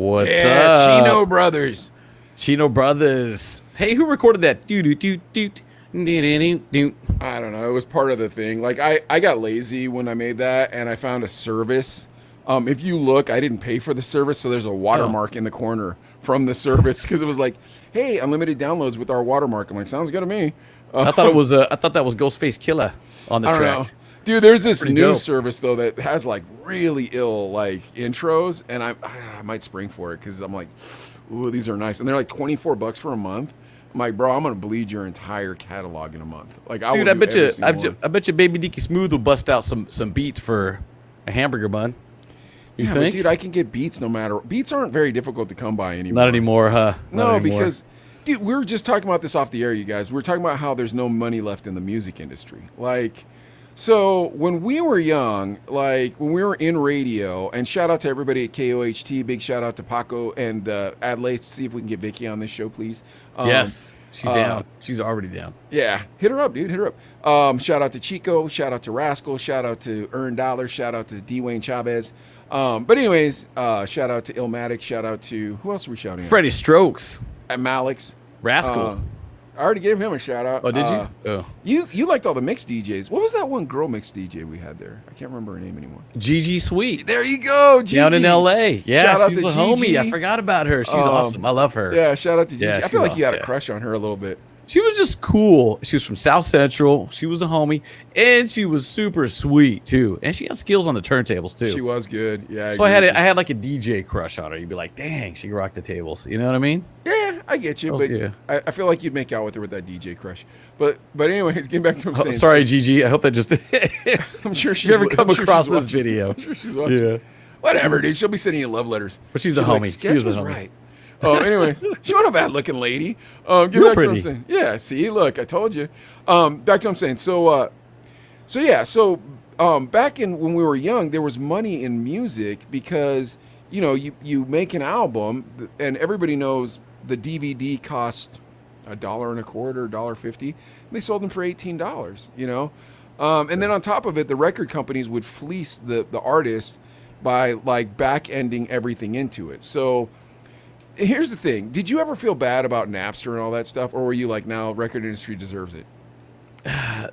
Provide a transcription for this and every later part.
What's Yeah, up? Chino brothers. Chino Brothers. Hey, who recorded that? I don't know. It was part of the thing. Like I got lazy when I made that, and I found a service. If you look, I didn't pay for the service, so there's a watermark in the corner from the service because it was like, "Hey, unlimited downloads with our watermark." I'm like, "Sounds good to me." I thought it was. I thought that was Ghostface Killer on the I don't track. know. Dude, there's this Pretty new dope. service though that has like really ill like intros, and I might spring for it because I'm like, ooh, these are nice, and they're like $24 for a month. I'm like, bro, I'm gonna bleed your entire catalog in a month. Like, Dude, I bet you. I bet you, Baby Dicky Smooth will bust out some beats for a hamburger bun. You Yeah, think? but dude, I can get beats no matter. Beats aren't very difficult to come by anymore. Not anymore, huh? Not No, anymore. because, dude, we were just talking about this off the air, you guys. We were talking about how there's no money left in the music industry. Like, so when we were young, like when we were in radio, and shout out to everybody at KOHT, big shout out to Paco and Adelaide. See if we can get Vicky on this show, please. Yes, she's down. She's already down. Yeah, hit her up, dude. Hit her up. Shout out to Chico. Shout out to Rascal. Shout out to Earn Dollars. Shout out to Dwayne Chavez. But anyways, shout out to Illmatic. Shout out to who else are we shouting? Freddie Strokes. At Malix. Rascal. I already gave him a shout out. Oh, did you? Oh. You liked all the mixed DJs. What was that one girl mixed DJ we had there? I can't remember her name anymore. Gigi Sweet. There you go, Gigi. Down in LA. Yeah, Shout out she's to the homie. Gigi. I forgot about her. She's awesome. I love her. Yeah, shout out to Gigi. Yeah, I she's feel like you had a yeah. crush on her a little bit. She was just cool. She was from South Central. She was a homie, and she was super sweet too. And she had skills on the turntables too. She was good. Yeah. So I had like a DJ crush on her. You'd be like, dang, she rocked the tables. You know what I mean? Yeah, I get you, but Yeah. I feel like you'd make out with her with that DJ crush. But anyways, getting back to what I'm saying. Sorry, Gigi. I hope that just. I'm sure she's you ever come I'm sure across she's this watching. video? I'm sure she's watching. Yeah. Whatever, dude. She'll be sending you love letters. But she's the She'll be homie. Like, She Sketch was the was homie. right. Anyways, she's not a bad looking lady. Get Real back to what I'm pretty. saying. Yeah, see, look, I told you. Back to what I'm saying. So back in when we were young, there was money in music because you make an album and everybody knows the DVD cost $1.25, $1.50. They sold them for $18. And then on top of it, the record companies would fleece the artist by like back ending everything into it. So here's the thing. Did you ever feel bad about Napster and all that stuff? Or were you like, now record industry deserves it?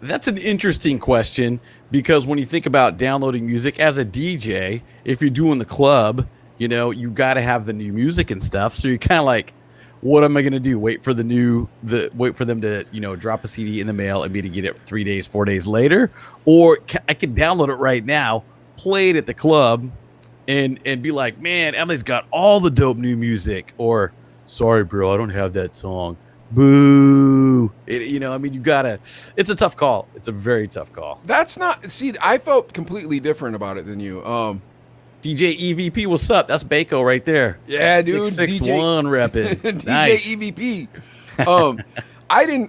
That's an interesting question because when you think about downloading music as a DJ, if you're doing the club, you got to have the new music and stuff. So you're kind of like, what am I going to do? Wait for them to, drop a CD in the mail and me to get it 3 days, 4 days later? Or I can download it right now, play it at the club and be like, man, Emily's got all the dope new music. Or, sorry, bro, I don't have that song. Boo. You gotta, it's a tough call. It's a very tough call. That's not, see, I felt completely different about it than you. DJ EVP, what's up? That's Bako right there. Yeah, dude. 6'1" repping. DJ Nice. EVP.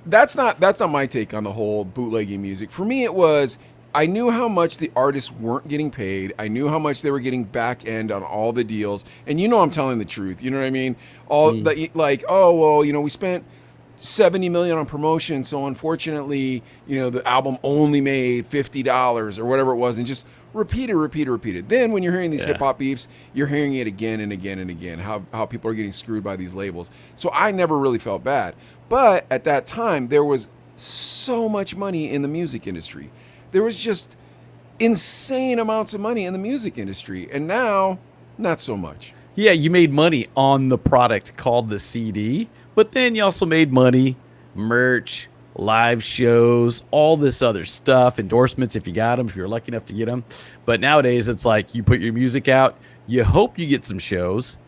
That's not my take on the whole bootlegging music. For me, it was, I knew how much the artists weren't getting paid. I knew how much they were getting back end on all the deals. And I'm telling the truth. You know what I mean? We spent $70 million on promotion, so unfortunately, the album only made $50 or whatever it was, and just repeat it. Then when you're hearing these hip hop beefs, you're hearing it again and again and again, how people are getting screwed by these labels. So I never really felt bad. But at that time, there was so much money in the music industry. There was just insane amounts of money in the music industry, and now, not so much. Yeah, you made money on the product called the CD, but then you also made money, merch, live shows, all this other stuff, endorsements if you got them, if you're lucky enough to get them. But nowadays, it's like you put your music out, you hope you get some shows,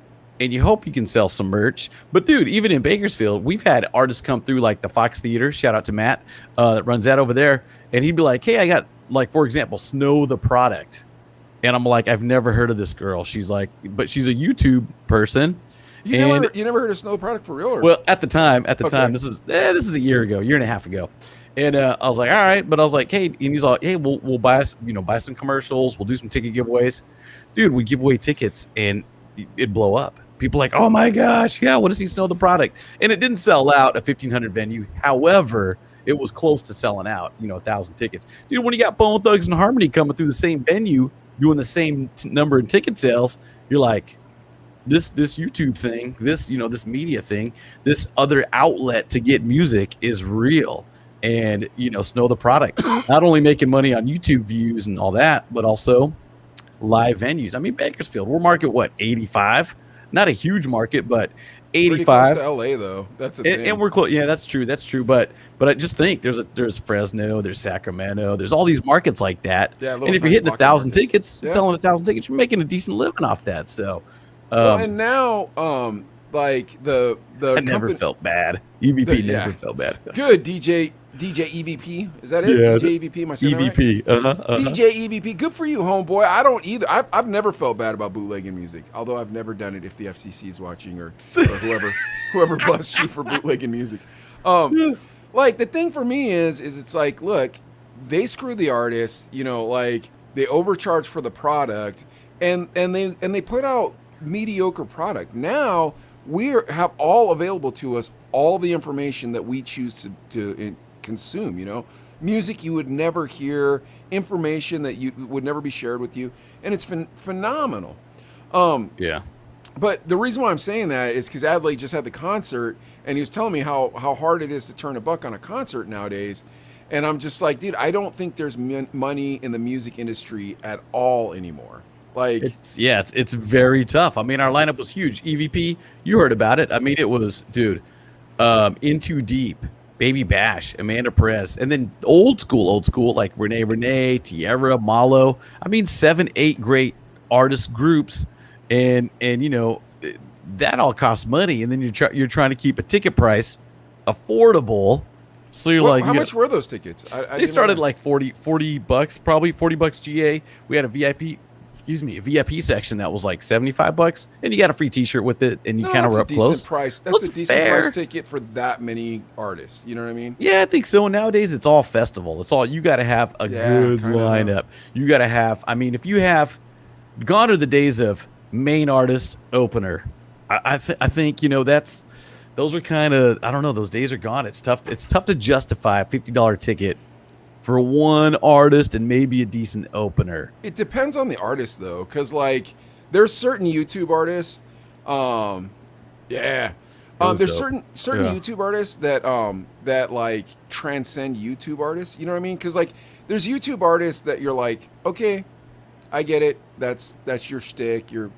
and you hope you can sell some merch. But dude, even in Bakersfield, we've had artists come through like the Fox Theater, shout out to Matt, that runs that over there, and he'd be like, hey, I got, like, for example, Snow the Product. And I'm like, I've never heard of this girl. She's like, but she's a YouTube person. You never heard of Snow the Product for real? Or? Well, at the time, this is a year and a half ago. And I was like, all right. But I was like, hey, and he's like, hey, we'll buy us, buy some commercials. We'll do some ticket giveaways. Dude, we give away tickets and it'd blow up. People like, oh my gosh, yeah, I want to see Snow the Product. And it didn't sell out a 1,500 venue. However, it was close to selling out, 1,000 tickets. Dude, when you got Bone Thugs and Harmony coming through the same venue, doing the same number of ticket sales, you're like, this YouTube thing, this this media thing, this other outlet to get music is real. And Snow the Product, not only making money on YouTube views and all that, but also live venues. I mean, Bakersfield, we're market what, 85? Not a huge market, but Pretty close 85. to LA though. That's the thing. And we're close. Yeah, that's true. That's true. But I just think there's Fresno, there's Sacramento, there's all these markets like that. Yeah, little and if you're tiny hitting pocket 1,000 markets. tickets, Yeah. selling 1,000 tickets, you're making a decent living off that. So, Well, and now, like the I never company, felt bad. EVP yeah. never felt bad. good DJ EVP. Is that it? Yeah, DJ EVP. Am I saying that right? EVP. DJ EVP. Good for you, homeboy. I don't either. I've never felt bad about bootlegging music, although I've never done it if the FCC is watching or whoever busts you for bootlegging music. Like the thing for me is it's like, look, they screw the artists, like they overcharge for the product, and they put out mediocre product. Now we have all available to us all the information that we choose to consume. Music you would never hear, information that you would never be shared with you, and it's phenomenal. Yeah. But the reason why I'm saying that is because Adley just had the concert, and he was telling me how hard it is to turn a buck on a concert nowadays. And I'm just like, dude, I don't think there's money in the music industry at all anymore. Like, It's very tough. I mean, our lineup was huge. EVP, you heard about it. I mean, it was, dude, In Too Deep, Baby Bash, Amanda Perez, and then old school, like Renee, Tierra, Malo. I mean, 7-8 great artist groups, and that all costs money. And then you're trying to keep a ticket price affordable. So you're like, how much were those tickets? They started like $40, probably $40 GA. We had a VIP section that was like $75, and you got a free T-shirt with it, and you kind of were up close. That's That's a decent fair. price ticket for that many artists. You know what I mean? Yeah, I think so. Nowadays, it's all festival. It's all, you got to have a good kinda. lineup. You got to have. I mean, if you have, gone are the days of main artist opener. I think those are kind of, I don't know. Those days are gone. It's tough. It's tough to justify a $50 ticket for one artist and maybe a decent opener. It depends on the artist though, because like there's certain YouTube artists, there's dope. certain Yeah. YouTube artists that like transcend YouTube artists. You know what I mean? Because like there's YouTube artists that you're like, okay, I get it. That's your shtick. You're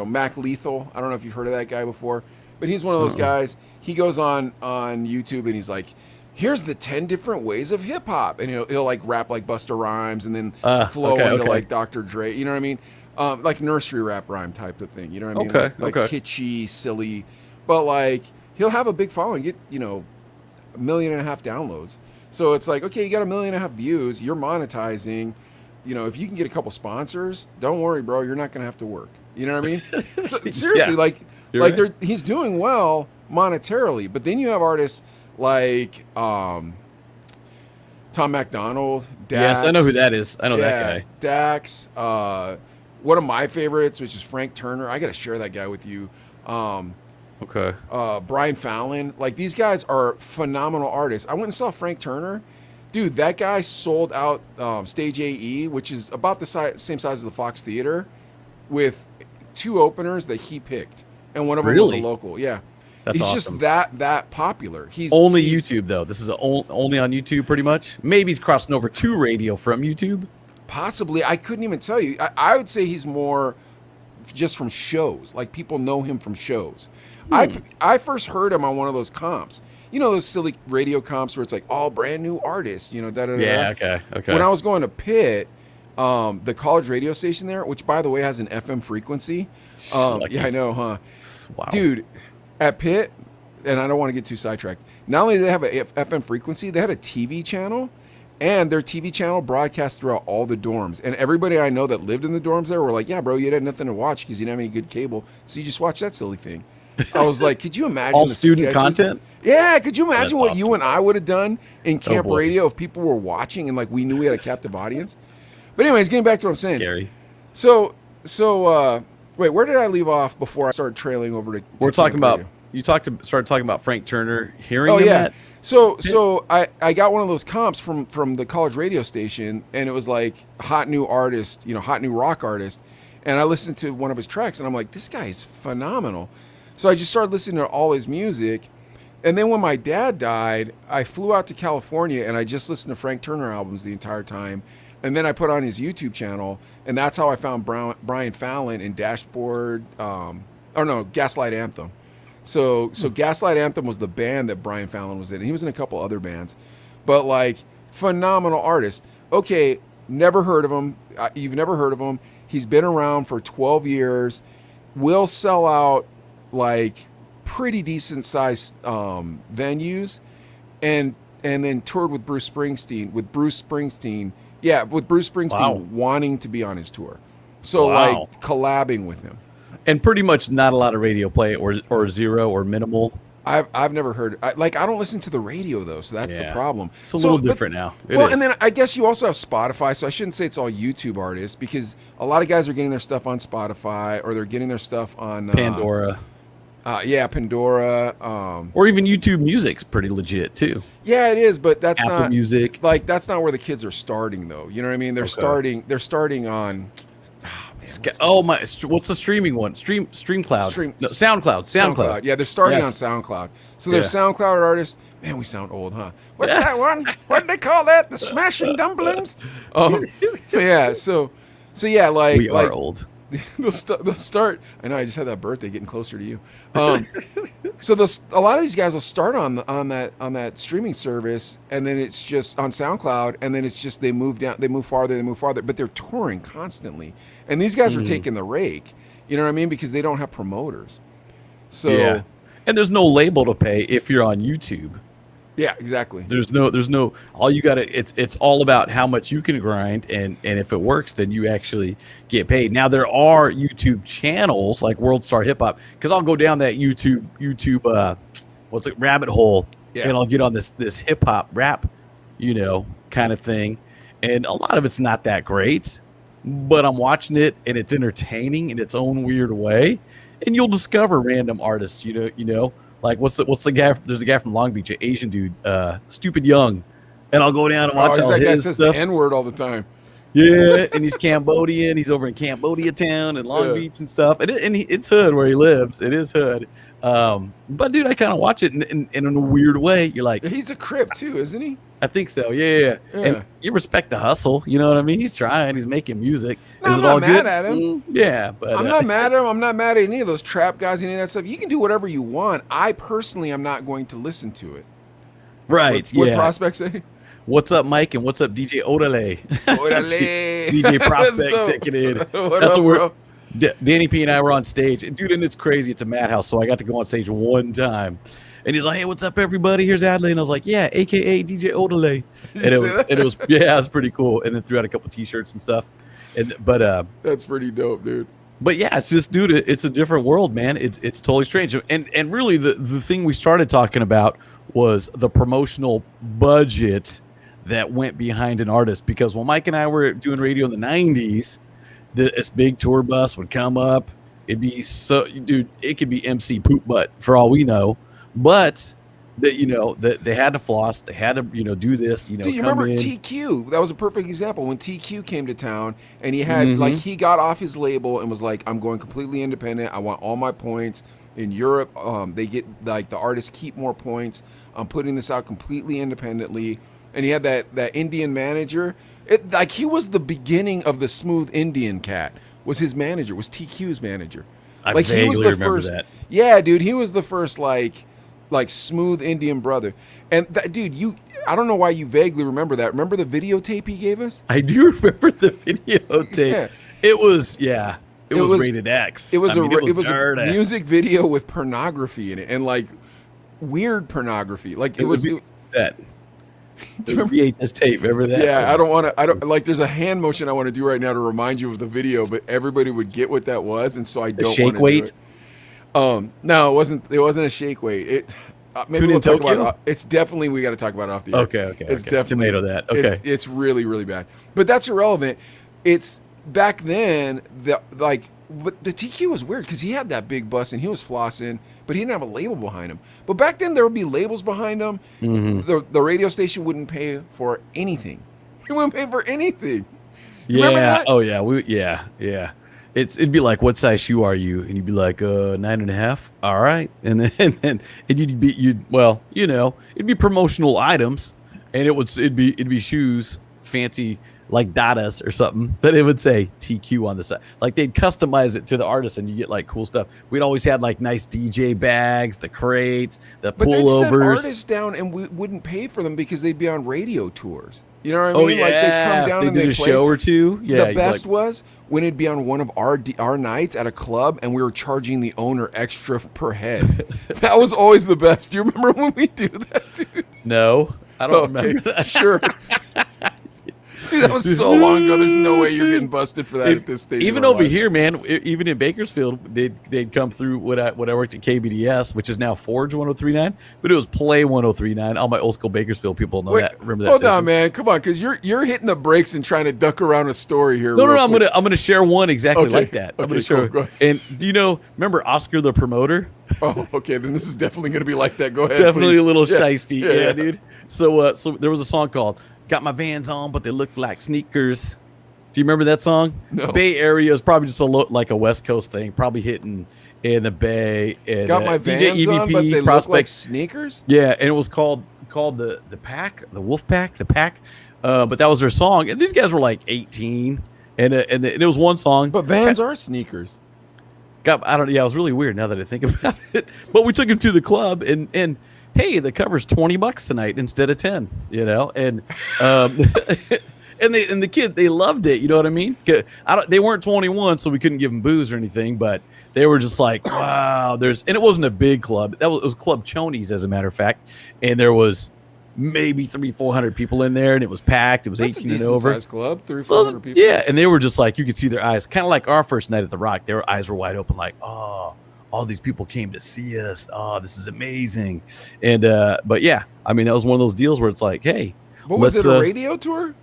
Mac Lethal. I don't know if you've heard of that guy before, but he's one of those guys. He goes on YouTube and he's like, here's the 10 different ways of hip hop, and he'll like rap like Busta Rhymes and then flow into like Dr. Dre. You know what I mean? Like nursery rap rhyme type of thing. You know what I mean? Okay, Like okay. kitschy, silly, but like he'll have a big following, get 1.5 million downloads. So it's like, okay, you got 1.5 million views, you're monetizing. If you can get a couple sponsors, don't worry, bro. You're not gonna have to work. You know what I mean? So seriously, You're like right. he's doing well monetarily, but then you have artists like Tom MacDonald, Dax. Yes, I know who that is. I know that guy. Dax. One of my favorites, which is Frank Turner. I got to share that guy with you. Okay. Brian Fallon. Like these guys are phenomenal artists. I went and saw Frank Turner. Dude, that guy sold out Stage AE, which is about the same size as the Fox Theater, with 2 openers that he picked, and one of them was a local. Yeah. That's he's awesome. just that popular. He's YouTube though. This is only on YouTube pretty much. Maybe he's crossing over to radio from YouTube. Possibly. I couldn't even tell you. I would say he's more just from shows. Like people know him from shows. I first heard him on one of those comps. Those silly radio comps where it's like all brand new artists. Da da da. Yeah. Okay. When I was going to Pitt, the college radio station there, which by the way has an FM frequency. Lucky. Yeah, I know, huh? Wow. Dude, at Pitt, and I don't want to get too sidetracked. Not only do they have a FM frequency, they had a TV channel, and their TV channel broadcast throughout all the dorms. And everybody I know that lived in the dorms there were like, yeah, bro, you had nothing to watch because you didn't have any good cable, so you just watch that silly thing. I was like, could you imagine all the student sketches? content? Yeah, could you imagine That's what awesome. you and I would have done in camp boy. radio if people were watching and like we knew we had a captive audience? But anyways, getting back to what I'm saying. Scary. So wait, where did I leave off before I started trailing over to We're talking camp about. radio? You started talking about Frank Turner. Hearing Oh him yeah. at, So I got one of those comps from the college radio station, and it was like hot new artist, hot new rock artist, And I listened to one of his tracks, and I'm like, this guy is phenomenal. So I just started listening to all his music. And then when my dad died, I flew out to California, and I just listened to Frank Turner albums the entire time. And then I put on his YouTube channel, and that's how I found Brian Fallon in Gaslight Anthem. So Gaslight Anthem was the band that Brian Fallon was in. He was in a couple other bands, but like phenomenal artist. Okay, never heard of him. You've never heard of him. He's been around for 12 years. Will sell out like pretty decent sized venues, and then toured with Bruce Springsteen. With Bruce Springsteen wanting to be on his tour. So like collabing with him. And pretty much not a lot of radio play or zero or minimal. I've never heard. I don't listen to the radio though, so that's the problem. It's a little different now. And then I guess you also have Spotify, so I shouldn't say it's all YouTube artists, because a lot of guys are getting their stuff on Spotify, or they're getting their stuff on Pandora. Pandora. Or even YouTube Music's pretty legit too. Yeah, it is, but that's Apple not Music. Like that's not where the kids are starting though. You know what I mean? They're starting on. What's the streaming one? StreamCloud. No, SoundCloud. Yeah, they're starting on SoundCloud. So they're SoundCloud artists. Man, we sound old, huh? What's that one? What do they call that? The Smashing Dumplings? Yeah. So yeah, like we are old. They'll start. I know. I just had that birthday, getting closer to you. So a lot of these guys will start on that streaming service, and then it's just on SoundCloud, and then it's just they move farther, but they're touring constantly. And these guys are taking the rake. You know what I mean? Because they don't have promoters. So and there's no label to pay if you're on YouTube. Yeah, exactly. There's no all you gotta it's all about how much you can grind, and if it works, then you actually get paid. Now there are YouTube channels like World Star Hip Hop, because I'll go down that YouTube rabbit hole, and I'll get on this hip hop rap, kind of thing. And a lot of it's not that great, but I'm watching it and it's entertaining in its own weird way. And you'll discover random artists, like what's the guy? There's a guy from Long Beach, an Asian dude, Stupid Young, and I'll go down and watch all that guy his says stuff. the N-word all the time. Yeah, and he's Cambodian. He's over in Cambodia town and Long Beach and stuff. And it's hood where he lives. It is hood. But dude, I kind of watch it in a weird way. You're like, he's a Crip too, isn't he? I think so. Yeah. And you respect the hustle. You know what I mean? He's trying. He's making music. No, Is I'm it all not good? mad at him. Yeah, but I'm not mad at him. I'm not mad at any of those trap guys, any of that stuff. You can do whatever you want. I personally am not going to listen to it. Right. What Prospect say? What's up, Mike? And what's up, DJ Odale? DJ Prospect checking in. That's what we're. Danny P and I were on stage, and dude, and it's crazy. It's a madhouse, so I got to go on stage one time, and he's like, "Hey, what's up, everybody? Here's Adley," and I was like, "Yeah, AKA DJ Odale," and it was it's pretty cool. And then threw out a couple T-shirts and stuff, but that's pretty dope, dude. But yeah, it's just, dude, it's a different world, man. It's totally strange, and really the thing we started talking about was the promotional budget that went behind an artist, because when Mike and I were doing radio in the 90s, this big tour bus would come up. It'd be it could be MC Poop Butt for all we know, but that they had to floss, they had to do this. Do you remember TQ? That was a perfect example when TQ came to town, and he had he got off his label and was like, "I'm going completely independent. I want all my points." In Europe, they get like the artists keep more points. I'm putting this out completely independently. And he had that Indian manager. He was the beginning of the Smooth Indian Cat. Was his manager? Was TQ's manager? I vaguely remember that. Yeah, dude, he was the first like smooth Indian brother. And that dude, I don't know why you vaguely remember that. Remember the videotape he gave us? I do remember the videotape. Yeah. It was rated X. It was a music video with pornography in it, and like weird pornography. Like it was that. There's VHS tape, remember that? Yeah, I don't like, there's a hand motion I want to do right now to remind you of the video, but everybody would get what that was, and so I don't want to do it. No, it wasn't a shake weight. Maybe we'll talk about it. It's definitely, we got to talk about it off the air. Okay. It's definitely tomato that. Okay. It's really, really bad. But that's irrelevant. It's back then, but the TQ was weird because he had that big bus and he was flossing, but he didn't have a label behind him. But back then, there would be labels behind him. Mm-hmm. The radio station wouldn't pay for anything. He wouldn't pay for anything. Yeah. Oh, yeah. Yeah. it'd be like, what size shoe are you? And you'd be like, 9.5. All right. And you'd well, it'd be promotional items, and it'd be shoes, fancy like Dadas or something, that it would say TQ on the side. Like they'd customize it to the artist, and you get like cool stuff. We'd always had like nice DJ bags, the crates, the But they'd send pullovers. artists down, and we wouldn't pay for them because they'd be on radio tours. You know what I mean? Oh yeah, Like they'd come down they and did they'd a play. show or two. Yeah, The best was when it'd be on one of our nights at a club, and we were charging the owner extra per head. That was always the best. Do you remember when we do that, dude? No, I don't remember that. Sure. Dude, that was so long ago. There's no way you're getting busted for that at this stage. Even of our over lives. here, man, even in Bakersfield, they'd come through when I worked at KBDS, which is now Forge 103.9, but it was Play 103.9. All my old school Bakersfield people know that. Remember that? Hold station. on, man. Come on, because you're hitting the brakes and trying to duck around a story here. No, real I'm quick. gonna share one exactly Okay. like that. I'm Okay, gonna share. cool. Go ahead. And do you remember Oscar the Promoter? Oh, okay. Then this is definitely going to be like that. Go ahead. Definitely please. a little Yeah, shiesty, yeah, dude. So there was a song called "Got My Vans On, but they look like sneakers." Do you remember that song? No. Bay Area is probably just like a West Coast thing, probably hitting in the Bay. And, Got my Vans on, but they look like sneakers. Yeah, and it was called the Pack, the Wolf Pack, the Pack. But that was their song, and these guys were like 18, and it was one song. But Vans are sneakers. Yeah, it was really weird now that I think about it. But we took him to the club, and hey, the cover's $20 tonight instead of 10, and and the kid, they loved it, you know what I mean? They weren't 21, so we couldn't give them booze or anything, but they were just like, wow, and it wasn't a big club. It was Club Chonies, as a matter of fact, and there was maybe 300-400 people in there, and it was packed. It was That's 18 a and over. decent-sized club, 300-400 people. Yeah, and they were just like, you could see their eyes, kind of like our first night at the Rock. Their eyes were wide open, like, oh, all these people came to see us. Oh, this is amazing. And but yeah, I mean, that was one of those deals where it's like, hey, What was it, a radio tour?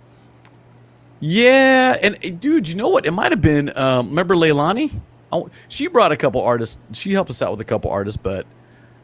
Yeah, and dude, you know what? It might have been. Remember Leilani? Oh, she brought a couple artists. She helped us out with a couple artists, but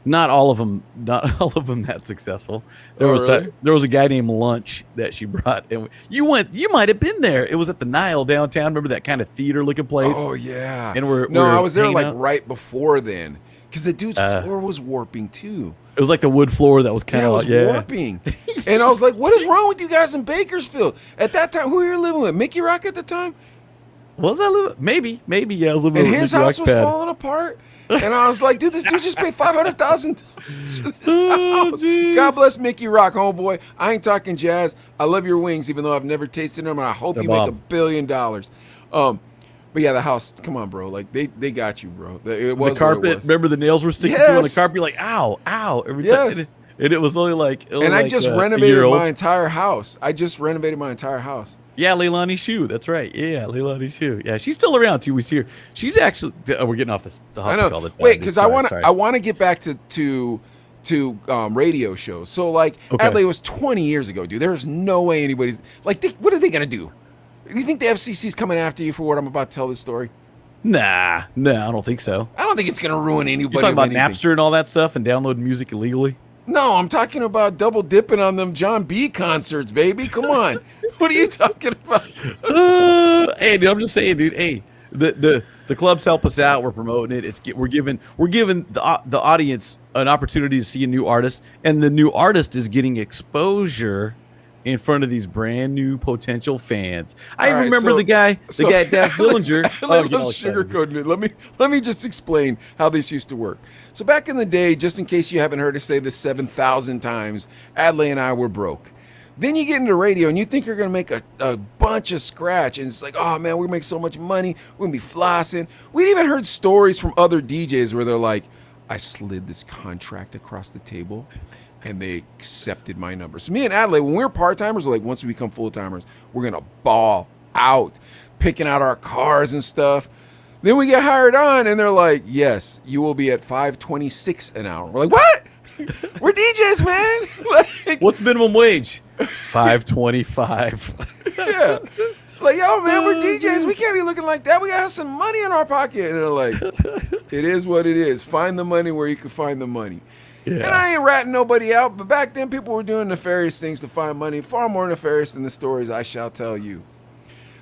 not all of them. Not all of them that successful. There was a guy named Lunch that she brought, and you might have been there. It was at the Nile downtown. Remember that kind of theater looking place? Oh yeah. And I was there like out. right before then, because the dude's floor was warping too. It was like the wood floor that was kind of warping. And I was like, what is wrong with you guys in Bakersfield? At that time, who were you living with? Mickey Rock at the time? Was I living? Maybe. Yeah, I was living And with his Mickey house was Rockpad. falling apart. And I was like, dude, this dude just paid $500,000. Oh, jeez. God bless Mickey Rock, homeboy. I ain't talking jazz. I love your wings, even though I've never tasted them, and I hope They're you make bomb. $1 billion. But yeah, the house, come on, bro. Like, they got you, bro. It was The carpet, what it was. remember the nails were sticking through on the Yes. carpet? You're like, ow, ow, every Yes. time. And it was only like, And I just a renovated year old. my entire house. Yeah, Leilani Shu. That's right. Yeah, Leilani Shu. Yeah, she's still around too. We see her. She's actually. We're getting off the I topic know. all the time. Wait, because I Sorry. want to get back to radio shows. So like, Okay. Adelaide was 20 years ago, dude. There's no way anybody's like, what are they gonna do? You think the FCC's coming after you for what I'm about to tell this story? Nah, I don't think so. I don't think it's gonna ruin anybody. You're talking of about anything. Napster and all that stuff and downloading music illegally. No, I'm talking about double dipping on them John B concerts, baby. Come on. What are you talking about? Hey, dude, I'm just saying, dude. Hey, the clubs help us out. We're promoting it. We're giving the audience an opportunity to see a new artist, and the new artist is getting exposure in front of these brand new potential fans. I All right, remember so- the guy Daz Dillinger. Let's y'all excited. sugarcoat it. Let me just explain how this used to work. So back in the day, just in case you haven't heard us say this 7,000 times, Adlai and I were broke. Then you get into radio and you think you're going to make a bunch of scratch. And it's like, oh, man, we make so much money. We're going to be flossing. We'd even heard stories from other DJs where they're like, I slid this contract across the table and they accepted my number. So me and Adelaide, when we were part-timers, we're like, once we become full-timers, we're going to ball out, picking out our cars and stuff. Then we get hired on and they're like, yes, you will be at $5.26 an hour. We're like, what? We're DJs, man. Like, What's minimum wage? $5.25. yeah. Like, yo, man, we're DJs. We can't be looking like that. We got to have some money in our pocket. And they're like, it is what it is. Find the money where you can find the money. Yeah. And I ain't ratting nobody out, but back then people were doing nefarious things to find money, far more nefarious than the stories I shall tell you.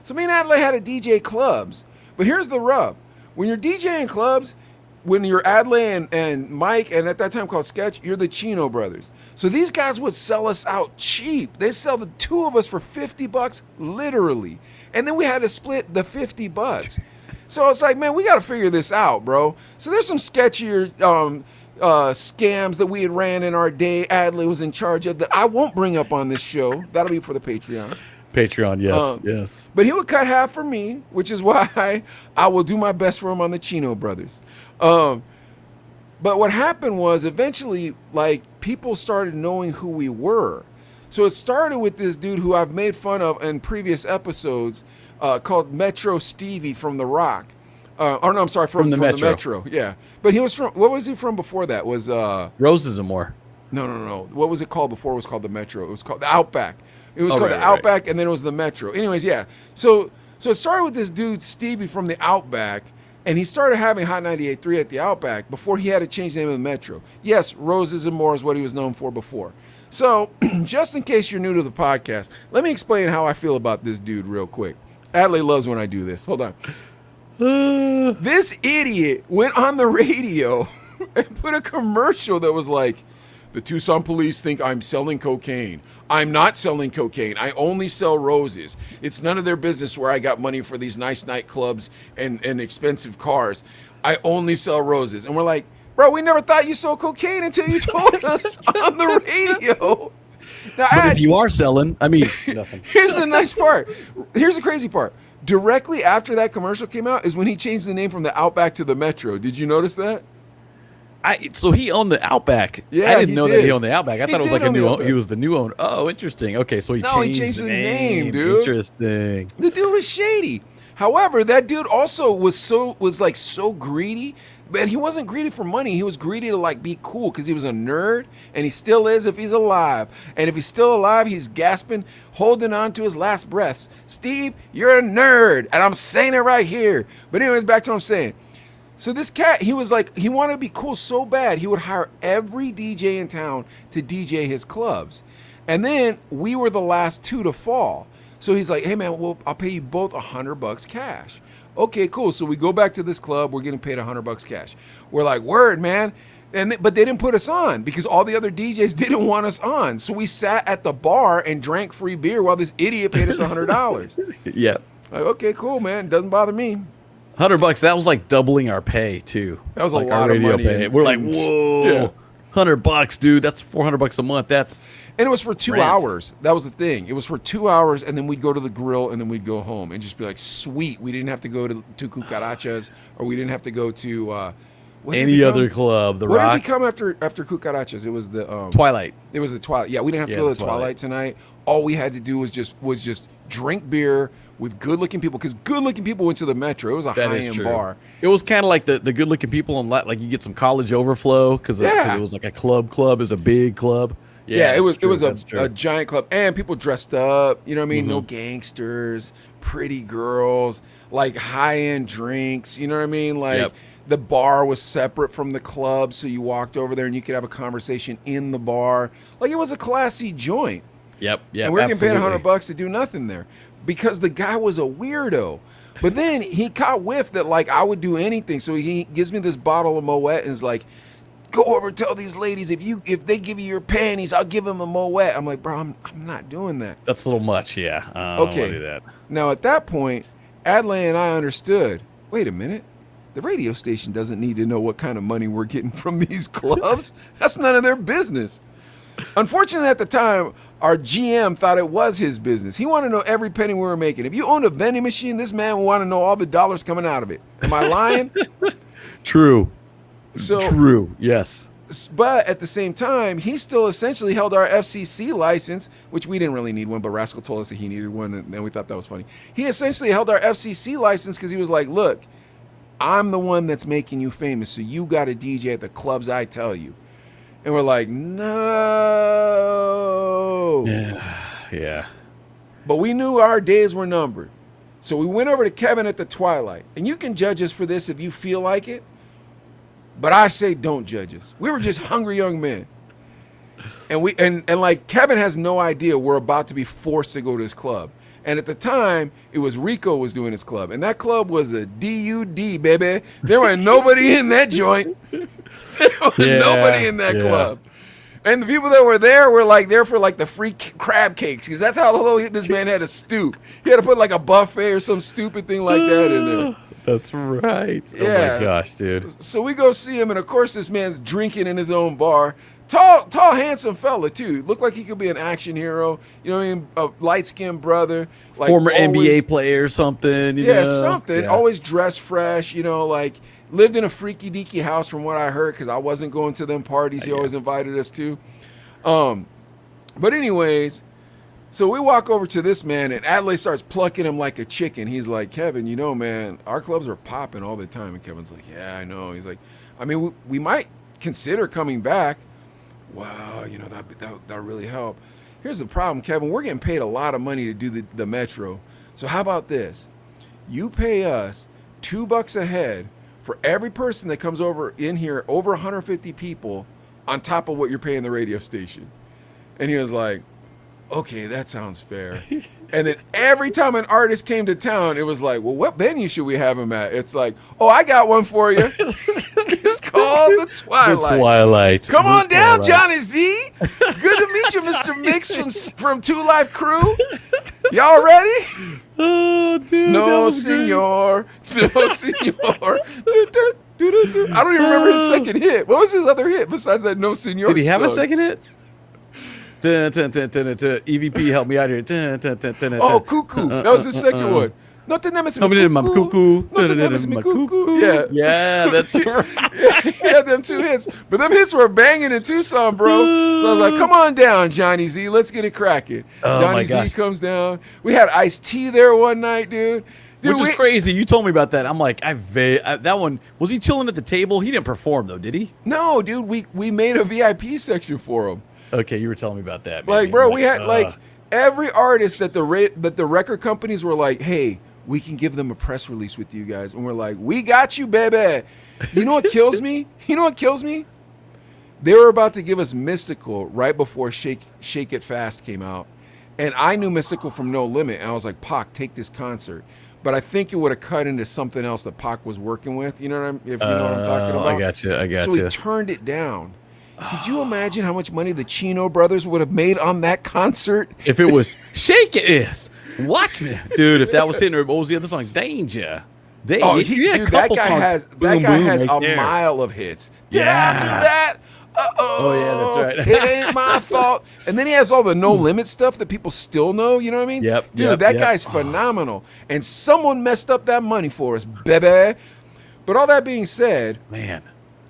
So me and Adelaide had a DJ clubs, But here's the rub. When you're DJing clubs, when you're Adley and Mike, and at that time called Sketch, you're the Chino brothers. So these guys would sell us out cheap. They sell the two of us for $50, literally. And then we had to split the $50. So it's like, man, we got to figure this out, bro. So there's some sketchier scams that we had ran in our day. Adley was in charge of that I won't bring up on this show. That'll be for the Patreon. Patreon, yes, yes. But he would cut half for me, which is why I will do my best for him on the Chino brothers. But what happened was eventually, like, people started knowing who we were. So it started with this dude who I've made fun of in previous episodes called Metro Stevie from The Rock. Or no, I'm sorry, from the Metro. Yeah. But he was from, what was he from before that? Was Roses and More. No. What was it called before it was called the Metro? It was called the Outback. It was called the Outback, and then it was the Metro. Anyways, yeah. So it started with this dude, Stevie from the Outback, and he started having Hot 98.3 at the Outback before he had to change the name of the Metro. Yes, Roses and More is what he was known for before. So, just in case you're new to the podcast, let me explain how I feel about this dude real quick. Adley loves when I do this. Hold on. This idiot went on the radio and put a commercial that was like, the Tucson police think I'm selling cocaine. I'm not selling cocaine. I only sell roses. It's none of their business where I got money for these nice nightclubs and expensive cars. I only sell roses. And we're like, bro, we never thought you sold cocaine until you told us on the radio. Now, But if you are selling, I mean, nothing. Here's the nice part. Here's the crazy part. Directly after that commercial came out is when he changed the name from the Outback to the Metro. Did you notice that? So he owned the Outback. Yeah, I didn't know that he owned the Outback. I thought it was like a new. He was the new owner. Oh, interesting. Okay, so he changed the name, dude. Interesting. The dude was shady. However, that dude also was so greedy, but he wasn't greedy for money. He was greedy to like be cool because he was a nerd, and he still is if he's alive. And if he's still alive, he's gasping, holding on to his last breaths. Steve, you're a nerd, and I'm saying it right here. But anyways, back to what I'm saying. So this cat, he was like, he wanted to be cool so bad, he would hire every DJ in town to DJ his clubs. And then we were the last two to fall. So he's like, hey man, well, I'll pay you both $100 cash. Okay, cool. So we go back to this club, we're getting paid $100 cash. We're like, word, man. But they didn't put us on because all the other DJs didn't want us on. So we sat at the bar and drank free beer while this idiot paid us $100. Yeah. Like, okay, cool, man. Doesn't bother me. $100. That was like doubling our pay too. That was like a lot of money. Pay. We're like, whoa, yeah. $100, dude. That's $400 a month. And it was for 2 hours. That was the thing. It was for 2 hours, and then we'd go to the grill, and then we'd go home and just be like, sweet. We didn't have to go to Cucarachas, or we didn't have to go to any other club. The Rock. Rock. What did we come after Cucarachas? It was the Twilight. It was the Twilight. Yeah, we didn't have to go to the Twilight tonight. All we had to do was just drink beer with good-looking people, because good-looking people went to the Metro. It was a high-end bar. It was kind of like the good-looking people, and like you get some college overflow because it was like a club. Club is a big club. Yeah, it was a giant club, and people dressed up. You know what I mean? Mm-hmm. No gangsters, pretty girls, like high-end drinks. You know what I mean? Like the bar was separate from the club, so you walked over there and you could have a conversation in the bar. Like it was a classy joint. Yep. And we were getting paid $100 to do nothing there because the guy was a weirdo. But then he caught whiff that like I would do anything. So he gives me this bottle of Moet and is like, go over and tell these ladies if they give you your panties, I'll give them a Moet. I'm like, bro, I'm not doing that. That's a little much, yeah. I don't want to do that. Now at that point, Adley and I understood. Wait a minute. The radio station doesn't need to know what kind of money we're getting from these clubs. That's none of their business. Unfortunately, at the time, our GM thought it was his business. He wanted to know every penny we were making. If you owned a vending machine, this man would want to know all the dollars coming out of it. Am I lying? True. True. Yes. But at the same time, he still essentially held our FCC license, which we didn't really need one, but Rascal told us that he needed one, and we thought that was funny. He essentially held our FCC license because he was like, look, I'm the one that's making you famous, so you got to DJ at the clubs I tell you. And we're like, no. Yeah. But we knew our days were numbered. So we went over to Kevin at the Twilight. And you can judge us for this if you feel like it. But I say don't judge us. We were just hungry young men. And like Kevin has no idea we're about to be forced to go to this club. And at the time, it was Rico was doing his club. And that club was a DUD, baby. There was nobody in that joint. There was nobody in that club. And the people that were there were like there for like the free crab cakes, because that's how low this man had to stoop. He had to put like a buffet or some stupid thing like that in there. That's right. Yeah. Oh my gosh, dude. So we go see him, and of course this man's drinking in his own bar. Tall, handsome fella too. Looked like he could be an action hero. You know what I mean? A light-skinned brother, like Former NBA player or something. You know? Something. Yeah. Always dressed fresh. You know, like lived in a freaky deaky house from what I heard, because I wasn't going to them parties he always invited us to. But anyways, so we walk over to this man, and Adelaide starts plucking him like a chicken. He's like, Kevin, you know, man, our clubs are popping all the time. And Kevin's like, yeah, I know. He's like, I mean, we might consider coming back. Wow, you know, that'll really help. Here's the problem, Kevin. We're getting paid a lot of money to do the Metro. So how about this? You pay us $2 a head for every person that comes over in here, over 150 people, on top of what you're paying the radio station. And he was like, okay, that sounds fair. And then every time an artist came to town, it was like, well, what venue should we have him at? It's like, oh, I got one for you. It's called the Twilight. The Twilight. Come on down, Johnny Z. Good to meet you, Mr. Mix from Two Life Crew. Y'all ready? Oh, dude. No, senor. No, senor. I don't even remember his second hit. What was his other hit besides that No Senor? Did he have a song? second hit? EVP, help me out here. Oh, Cuckoo. That was his second one. Not the name of Cuckoo. Yeah, that's right. He had them 2 hits. But them hits were banging in Tucson, bro. So I was like, come on down, Johnny Z. Let's get it cracking. Oh, Johnny my Z gosh. comes down. We had Ice-T there one night, dude. Which is crazy. You told me about that. I'm like, that one, was he chilling at the table? He didn't perform, though, did he? No, dude. We made a VIP section for him. Okay, you were telling me about that. Like, bro, we had like every artist that the record companies were like, hey, we can give them a press release with you guys. And we're like, we got you, baby. You know what kills me? You know what kills me? They were about to give us Mystical right before Shake It Fast came out. And I knew Mystical from No Limit. And I was like, Pac, take this concert. But I think it would have cut into something else that Pac was working with. You know what if you know what I'm talking about? I got you. So he turned it down. Could you imagine how much money the Chino brothers would have made on that concert? If it was Shake It Is, Watch Me. Dude, if that was hitting, what was the other song? Danger. Oh, dude, that guy has a mile of hits. Did I do that? Oh, yeah, that's right. It ain't my fault. And then he has all the No Limit stuff that people still know. You know what I mean? Yep. Dude, that guy's phenomenal. And someone messed up that money for us, baby. But all that being said, man,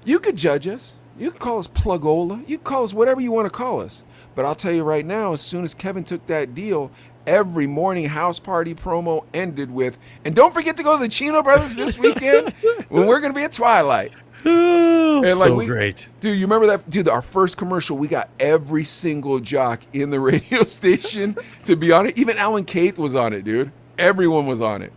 you could judge us. You can call us Plugola. You can call us whatever you want to call us. But I'll tell you right now, as soon as Kevin took that deal, every morning house party promo ended with, and don't forget to go to the Chino Brothers this weekend when we're going to be at Twilight. Oh, and so great. Dude, you remember that? Dude, our first commercial, we got every single jock in the radio station to be on it. Even Alan Caith was on it, dude. Everyone was on it.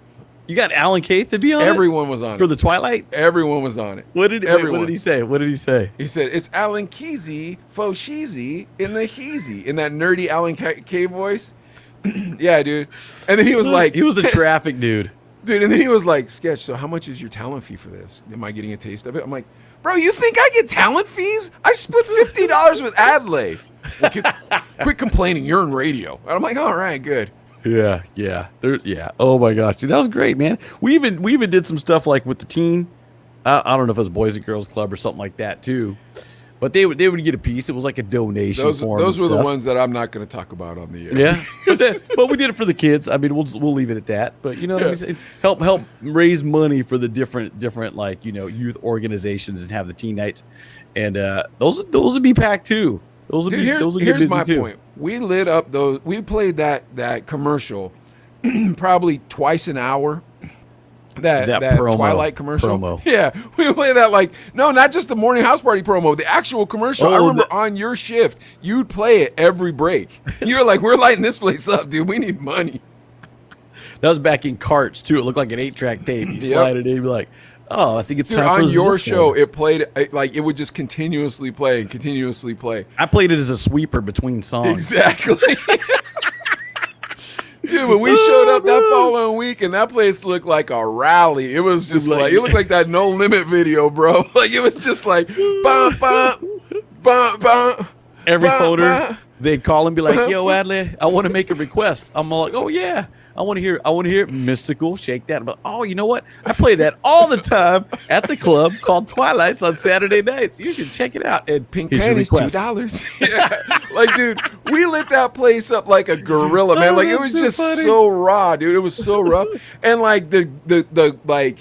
You got Alan Caith to be on Everyone was on it? For the Twilight? Everyone was on it. What did he say? What did he say? He said, it's Alan Keezy, faux sheezy, in the heezy. In that nerdy Alan K voice. Yeah, dude. And then he was like... He was the traffic dude. Dude, and then he was like, Sketch, so how much is your talent fee for this? Am I getting a taste of it? I'm like, bro, you think I get talent fees? I split $50 with Adelaide. Well, quit complaining. You're in radio. And I'm like, all right, good. Yeah. Oh my gosh, dude, that was great, man. We even did some stuff like with the teen. I don't know if it was Boys and Girls Club or something like that too. But they would get a piece. It was like a donation. Those were the ones that I'm not going to talk about on the air. Yeah, but we did it for the kids. I mean, we'll leave it at that. But you know, what I'm saying? help raise money for the different like youth organizations and have the teen nights, and those would be packed too. Those would here's my point. We lit up those. We played that commercial probably twice an hour. That promo, Twilight commercial. Promo. Yeah, we played that not just the morning house party promo, the actual commercial. I remember on your shift, you'd play it every break. You're like, we're lighting this place up, dude. We need money. That was back in carts too. It looked like an 8-track tape. You slide it in, you'd be like, oh, I think it's time for on your this show. one. It played like it would just continuously play and continuously play. I played it as a sweeper between songs. Exactly. Dude, Dude, but we showed up that following week, and that place looked like a rally. It was just like, it looked like that No Limit video, bro. Like, it was just like, bum, bum, bum, bum. Every phoner, they'd call and be like, "Yo, Adley, I want to make a request." I'm all like, "Oh yeah, I want to hear Mystical, Shake That." But oh, you know what? I play that all the time at the club called Twilight's on Saturday nights. You should check it out. And Pink Panties, $2. Yeah, like, dude, we lit that place up like a gorilla, man. Like, it was just so raw, dude. It was so rough, and like the like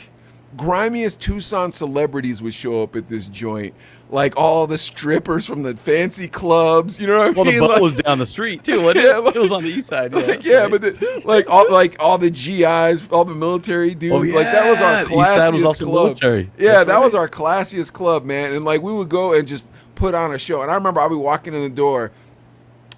grimiest Tucson celebrities would show up at this joint. Like all the strippers from the fancy clubs, you know what I mean? Well, the boat like, was down the street too, wasn't it? Yeah, like, it was on the east side. Yeah, like, yeah, but all the GIs, all the military dudes, oh, yeah. like that was our classiest East side was also club. Military. Yeah, That's that right. was our classiest club, man. And like we would go and just put on a show. And I remember I'd be walking in the door,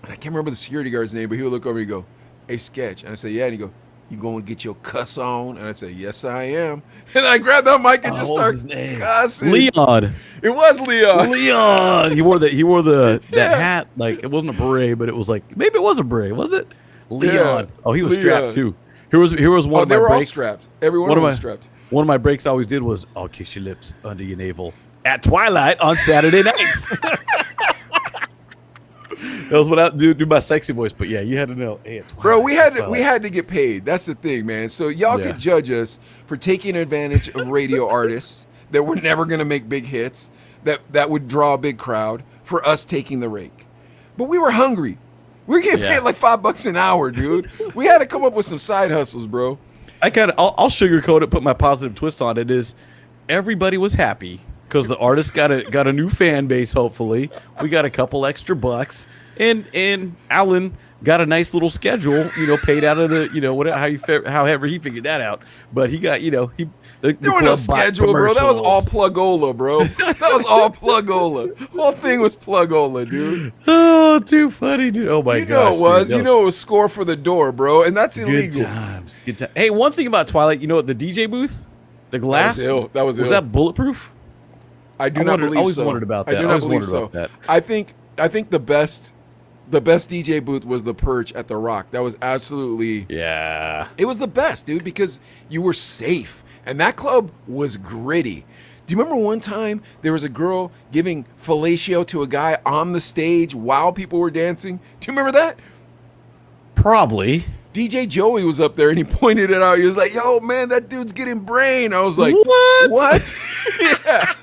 and I can't remember the security guard's name, but he would look over and he'd go, "Hey, Sketch," and I say, "Yeah," and he go, "You going to get your cuss on?" And I say, "Yes, I am." And I grabbed that mic and just started cussing. Leon. It was Leon. Leon. He wore that hat, like it wasn't a beret, but it was like maybe it was a beret, was it? Leon. Yeah. Oh, he was Leon. strapped too. Here was one of they my were all breaks. strapped. Every one of them was strapped. One of my breaks I always did was, "I'll kiss your lips under your navel at Twilight on Saturday nights." That was what I do my sexy voice, but yeah, you had to know. Hey, bro, we had to get paid. That's the thing, man. So y'all could judge us for taking advantage of radio artists that were never gonna make big hits, that would draw a big crowd, for us taking the rake. But we were hungry. We were getting paid like $5 an hour, dude. We had to come up with some side hustles, bro. I'll sugarcoat it, put my positive twist on it. Is everybody was happy because the artist got a new fan base. Hopefully, we got a couple extra bucks. And Alan got a nice little schedule, paid out of the, however he figured that out. But he got, the there was no schedule, bro. That was all plugola, bro. That was all plugola. The whole thing was plugola, dude. Oh, too funny, dude. Oh my gosh. It was score for the door, bro, and that's illegal. Good times. Hey, one thing about Twilight, the DJ booth, the glass, was that bulletproof? I always wondered about that. I do not believe so. I think the best DJ booth was the Perch at the Rock. That was absolutely it was the best, dude, because you were safe, and that club was gritty. Do you remember one time there was a girl giving fellatio to a guy on the stage while people were dancing? Do you remember that? Probably. DJ Joey was up there and he pointed it out. He was like, "Yo, man, that dude's getting brain." I was like, What? Yeah.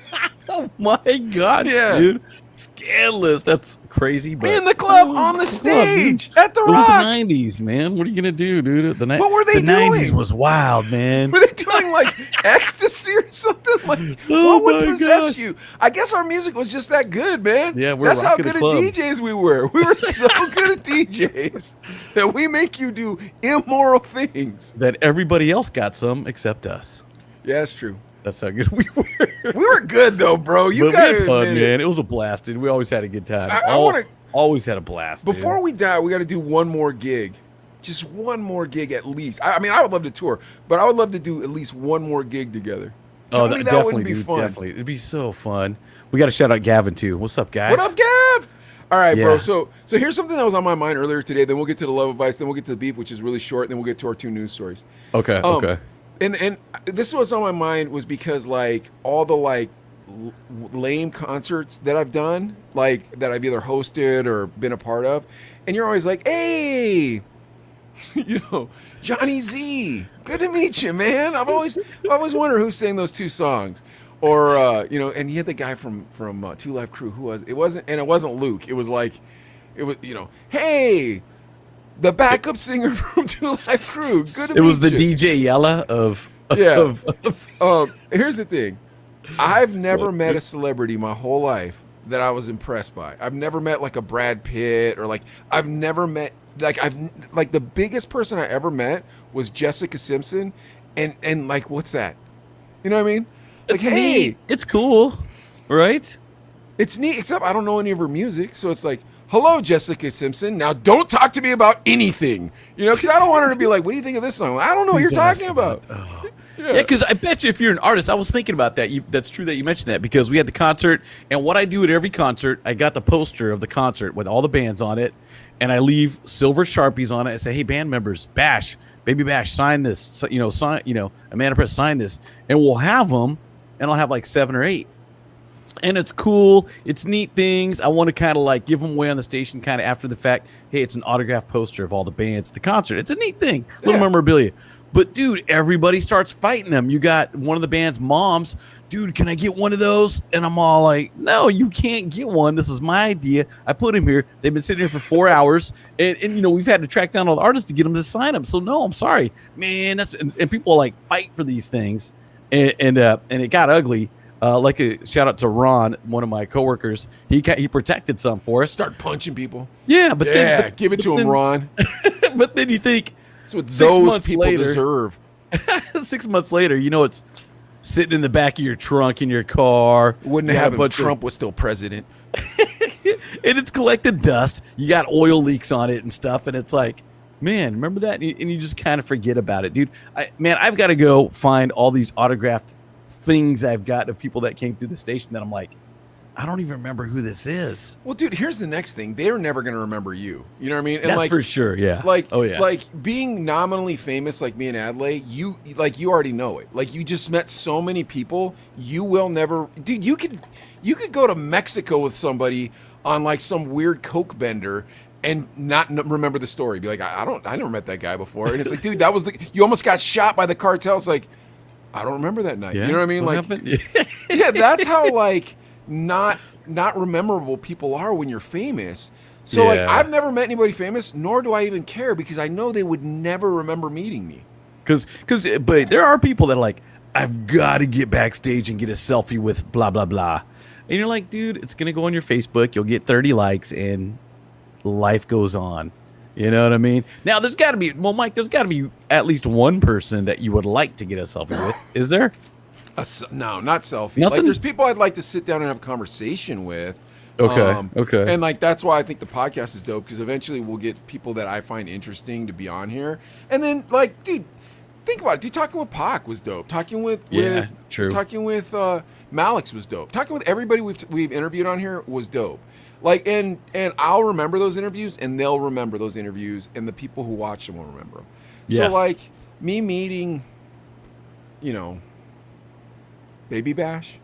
Oh my gosh, dude. Scandalous. That's crazy. But in the club, on the stage, at the Rock. It was the 90s, man. What are you going to do, dude? What were they doing? The 90s was wild, man. Were they doing like ecstasy or something? Like, what would possess you? I guess our music was just that good, man. Yeah, that's how good at DJs we were. We were so good at DJs that we make you do immoral things. That everybody else got some except us. Yeah, that's true. That's how good we were. We were good though, bro. You got it fun, man. It was a blast, dude. We always had a good time. Always had a blast. Before we die, we got to do one more gig. Just one more gig at least. I mean, I would love to tour, but I would love to do at least one more gig together. That definitely, dude. Fun. Definitely, it'd be so fun. We got to shout out Gavin too. What's up, guys? What up, Gav? All right, bro. So here's something that was on my mind earlier today. Then we'll get to the love advice. Then we'll get to the beef, which is really short. Then we'll get to our 2 news stories. Okay. Okay. And this was on my mind was because like all the like lame concerts that I've done, like that I've either hosted or been a part of, and you're always like, "Hey, Johnny Z, good to meet you, man." I always wonder who sang those 2 songs, or and you had the guy from 2 Live Crew. Who was it? It wasn't Luke. It was hey. The backup singer from 2 Live Crew. Good to meet you. It was the DJ Yella of. Here's the thing. I've never met a celebrity my whole life that I was impressed by. I've never met like a Brad Pitt or like I've never met like the biggest person I ever met was Jessica Simpson, and like what's that? You know what I mean? Like, it's cool, right? It's neat. Except I don't know any of her music, so it's like, hello, Jessica Simpson. Now don't talk to me about anything. You know, because I don't want her to be like, what do you think of this song? I don't know what you're talking about. Yeah, because I bet you if you're an artist, I was thinking about that. That's true that you mentioned that, because we had the concert, and what I do at every concert, I got the poster of the concert with all the bands on it, and I leave silver Sharpies on it and say, hey, band members, Bash, Baby Bash, sign this. Amanda Press, sign this. And we'll have them, and I'll have like 7 or 8. And it's cool. It's neat things. I want to kind of like give them away on the station kind of after the fact. Hey, it's an autographed poster of all the bands at the concert. It's a neat thing. Little memorabilia. But, dude, everybody starts fighting them. You got one of the band's moms. Dude, can I get one of those? And I'm all like, no, you can't get one. This is my idea. I put them here. They've been sitting here for 4 hours. And we've had to track down all the artists to get them to sign them. So, no, I'm sorry. Man, and people, like, fight for these things. And it got ugly. Like a shout out to Ron, one of my coworkers. He protected some for us. Start punching people. Yeah, but then, give it to him, Ron. But then you think, that's what those people deserve. 6 months later, it's sitting in the back of your trunk in your car. Wouldn't have happened if Trump was still president. And it's collected dust. You got oil leaks on it and stuff, and it's like, man, remember that? And you just kind of forget about it, dude. I've got to go find all these autographed things I've got of people that came through the station that I'm like, I don't even remember who this is. Well, dude, here's the next thing. They're never going to remember you. You know what I mean? And that's for sure, yeah. Like being nominally famous like me and Adelaide, you already know it. Like, you just met so many people, you will never... Dude, you could go to Mexico with somebody on, like, some weird coke bender and not remember the story. Be like, I never met that guy before. And it's like, dude, you almost got shot by the cartel. It's like, I don't remember that night. Yeah. You know what I mean? What happened? Yeah, that's how, like... not rememberable people are when you're famous. So like, I've never met anybody famous, nor do I even care, because I know they would never remember meeting me. But there are people that are like, I've got to get backstage and get a selfie with blah blah blah, and you're like, dude, it's gonna go on your Facebook, you'll get 30 likes, and life goes on. You know what I mean? Now there's got to be, Mike, there's got to be at least one person that you would like to get a selfie with. Is there? No, not selfie. Nothing? Like, there's people I'd like to sit down and have a conversation with. Okay. And like, that's why I think the podcast is dope, because eventually we'll get people that I find interesting to be on here. And then, like, dude, think about it. Dude, talking with Pac was dope. Talking with Malix was dope. Talking with everybody we've interviewed on here was dope. Like, and I'll remember those interviews, and they'll remember those interviews, and the people who watch them will remember them. Yes. So like, me meeting, Baby Bash,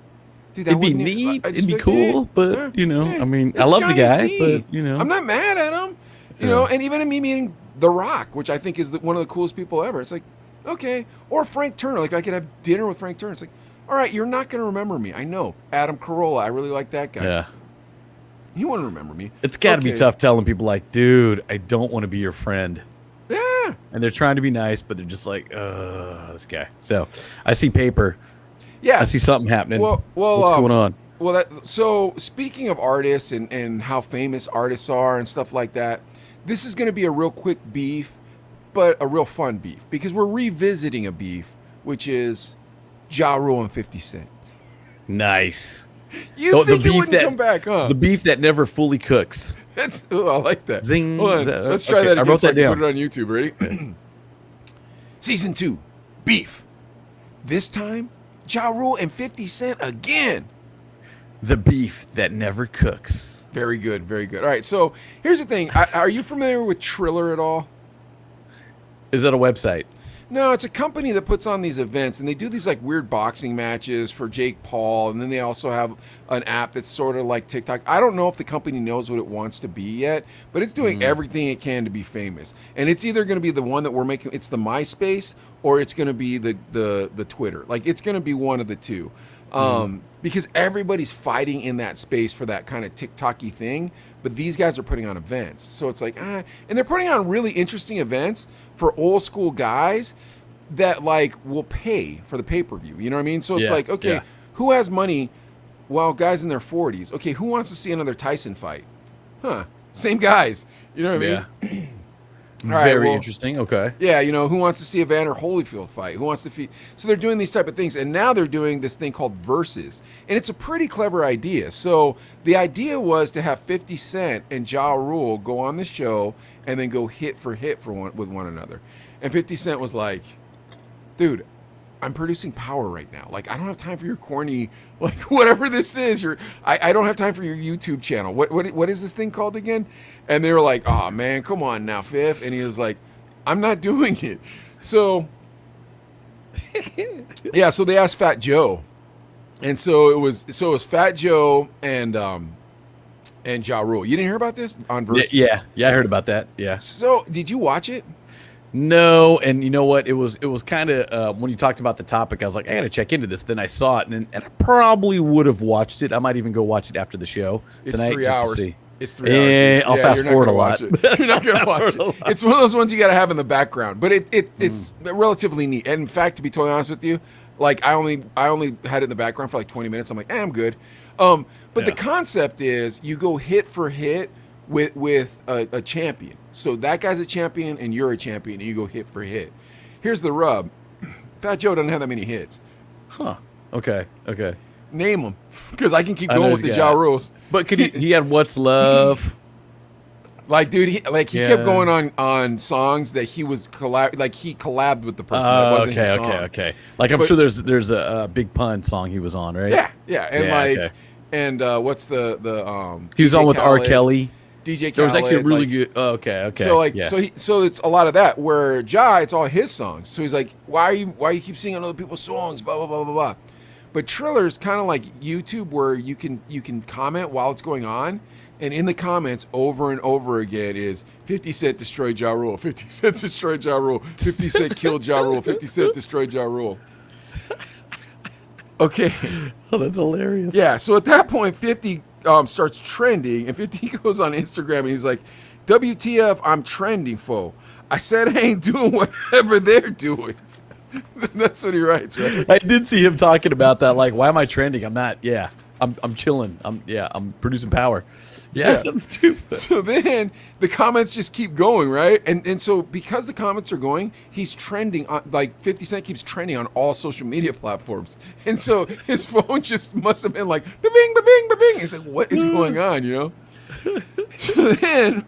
dude, it'd be neat. It'd be cool, but I love Johnny the guy, Z. but I'm not mad at him. And even in me meeting The Rock, which I think is one of the coolest people ever. It's like, okay, or Frank Turner. Like, I could have dinner with Frank Turner. It's like, all right, you're not gonna remember me. I know. Adam Carolla, I really like that guy. Yeah. You want to remember me? It's got to be tough telling people like, dude, I don't want to be your friend. Yeah. And they're trying to be nice, but they're just like, this guy. So I see paper. Yeah, I see something happening. Well, what's going on? Well, so speaking of artists and how famous artists are and stuff like that, this is going to be a real quick beef, but a real fun beef, because we're revisiting a beef, which is Ja Rule and 50 Cent. Nice. You think it wouldn't come back, huh? The beef that never fully cooks. I like that. Zing. Let's try that again. I wrote that down. Put it on YouTube. Ready? Season 2, beef. This time, Ja Rule and 50 Cent again. The beef that never cooks. Very good, very good. All right, so here's the thing. Are you familiar with Triller at all? Is that a website? No, it's a company that puts on these events, and they do these like weird boxing matches for Jake Paul, and then they also have an app that's sort of like TikTok. I don't know if the company knows what it wants to be yet, but it's doing everything it can to be famous. And it's either going to be the one that we're making, it's the MySpace, or it's going to be the Twitter. Like, it's going to be one of the two. Because everybody's fighting in that space for that kind of TikTok-y thing, but these guys are putting on events. So it's like, and they're putting on really interesting events for old school guys that like will pay for the pay-per-view. You know what I mean? So it's like, okay, who has money? Well, guys in their 40s. Okay, who wants to see another Tyson fight? Huh, same guys. You know what I mean? right, Very well, interesting. Okay. yeah, who wants to see Evander Holyfield fight? Who wants to feed? So they're doing these type of things, and now they're doing this thing called Versus, and it's a pretty clever idea. So the idea was to have 50 Cent and Ja Rule go on the show and then go hit for hit with one another. And 50 Cent was like, dude, I'm producing power right now. Like, I don't have time for your corny, like, whatever this is. I don't have time for your YouTube channel. What is this thing called again? And they were like, oh, man, come on now, Fifth. And he was like, I'm not doing it. So, yeah, so they asked Fat Joe. And so it was Fat Joe and Ja Rule. You didn't hear about this on Versus? Yeah, I heard about that. Yeah. So, did you watch it? No, and you know what? It was kind of when you talked about the topic, I was like, I got to check into this. Then I saw it, and I probably would have watched it. I might even go watch it after the show tonight. It's 3 just hours. To see. It's 3 hours. I'll fast forward a lot. You're not going to watch it. It's one of those ones you got to have in the background, but it's relatively neat. And in fact, to be totally honest with you, like I only had it in the background for like 20 minutes. I'm like, I'm good. But the concept is you go hit for hit with a champion. So that guy's a champion and you're a champion and you go hit for hit. Here's the rub. Fat Joe doesn't have that many hits. Huh. Okay. Name them. Because I can keep going with the Ja Rules. But could he had What's Love? Like, dude, he kept going on songs that he was he collabed with the person. That wasn't his song. Okay. Like I'm sure there's a Big Pun song he was on, right? Yeah. And and what's the he was DJ on with Khaled, R. Kelly. DJ Khaled. There was actually a really good. Oh, okay. So it's a lot of that. Where Ja, it's all his songs. So he's like, why you keep singing other people's songs? Blah blah blah blah blah. But Triller's kind of like YouTube, where you can comment while it's going on, and in the comments over and over again is 50 Cent destroyed Ja Rule, 50 Cent destroyed Ja Rule, 50 Cent killed Ja Rule, 50 Cent destroyed Ja Rule. Okay. Oh, that's hilarious. Yeah. So at that point, 50 starts trending, and 50 goes on Instagram and he's like, WTF, I'm trending, foe. I said I ain't doing whatever they're doing. That's what he writes, right? I did see him talking about that. Like, why am I trending? I'm not. Yeah, I'm chilling. I'm producing power. Yeah, that's stupid. So then the comments just keep going, right? And so because the comments are going, he's trending on, like 50 Cent keeps trending on all social media platforms. And so his phone just must have been like, ba-bing, ba-bing, ba-bing. It's like, what is going on, So then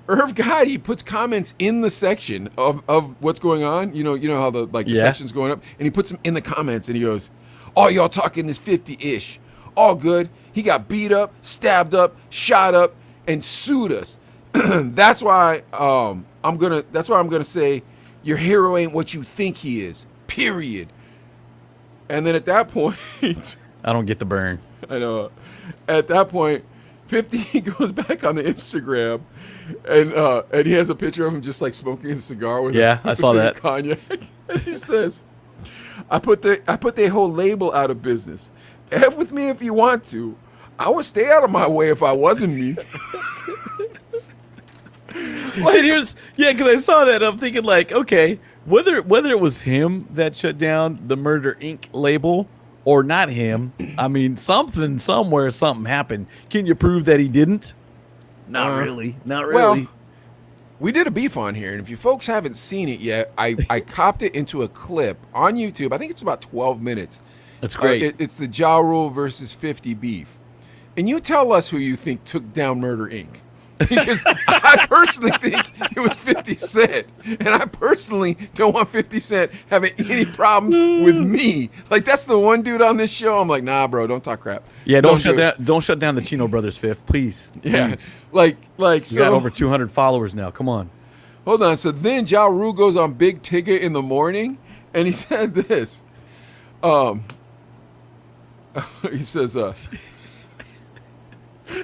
Irv Gotti puts comments in the section of what's going on. You know how the section's going up, and he puts them in the comments, and he goes, "All y'all talking this 50-ish, all good. He got beat up, stabbed up, shot up, and sued us. That's why I'm gonna say your hero ain't what you think he is. Period." And then at that point, I don't get the burn. I know. At that point, 50 goes back on the Instagram, and he has a picture of him just like smoking a cigar with I saw that cognac. And he says, "I put the whole label out of business. F with me if you want to. I would stay out of my way if I wasn't me." Because I saw that, I'm thinking like, okay, whether it was him that shut down the Murder Inc. label or not him, I mean, something happened. Can you prove that he didn't? Not really. Well, we did a beef on here, and if you folks haven't seen it yet, I copped it into a clip on YouTube. I think it's about 12 minutes. That's great. It's the Ja Rule versus 50 beef. And you tell us who you think took down Murder Inc. Because I personally think it was 50 Cent. And I personally don't want 50 Cent having any problems with me. Like, that's the one dude on this show. I'm like, nah, bro, don't talk crap. Yeah, don't shut down the Chino brothers, Fifth, please. Yeah. Please. Like so. You got over 200 followers now. Come on. Hold on. So then Ja Rule goes on Big Tigger in the morning, and he said this. He says,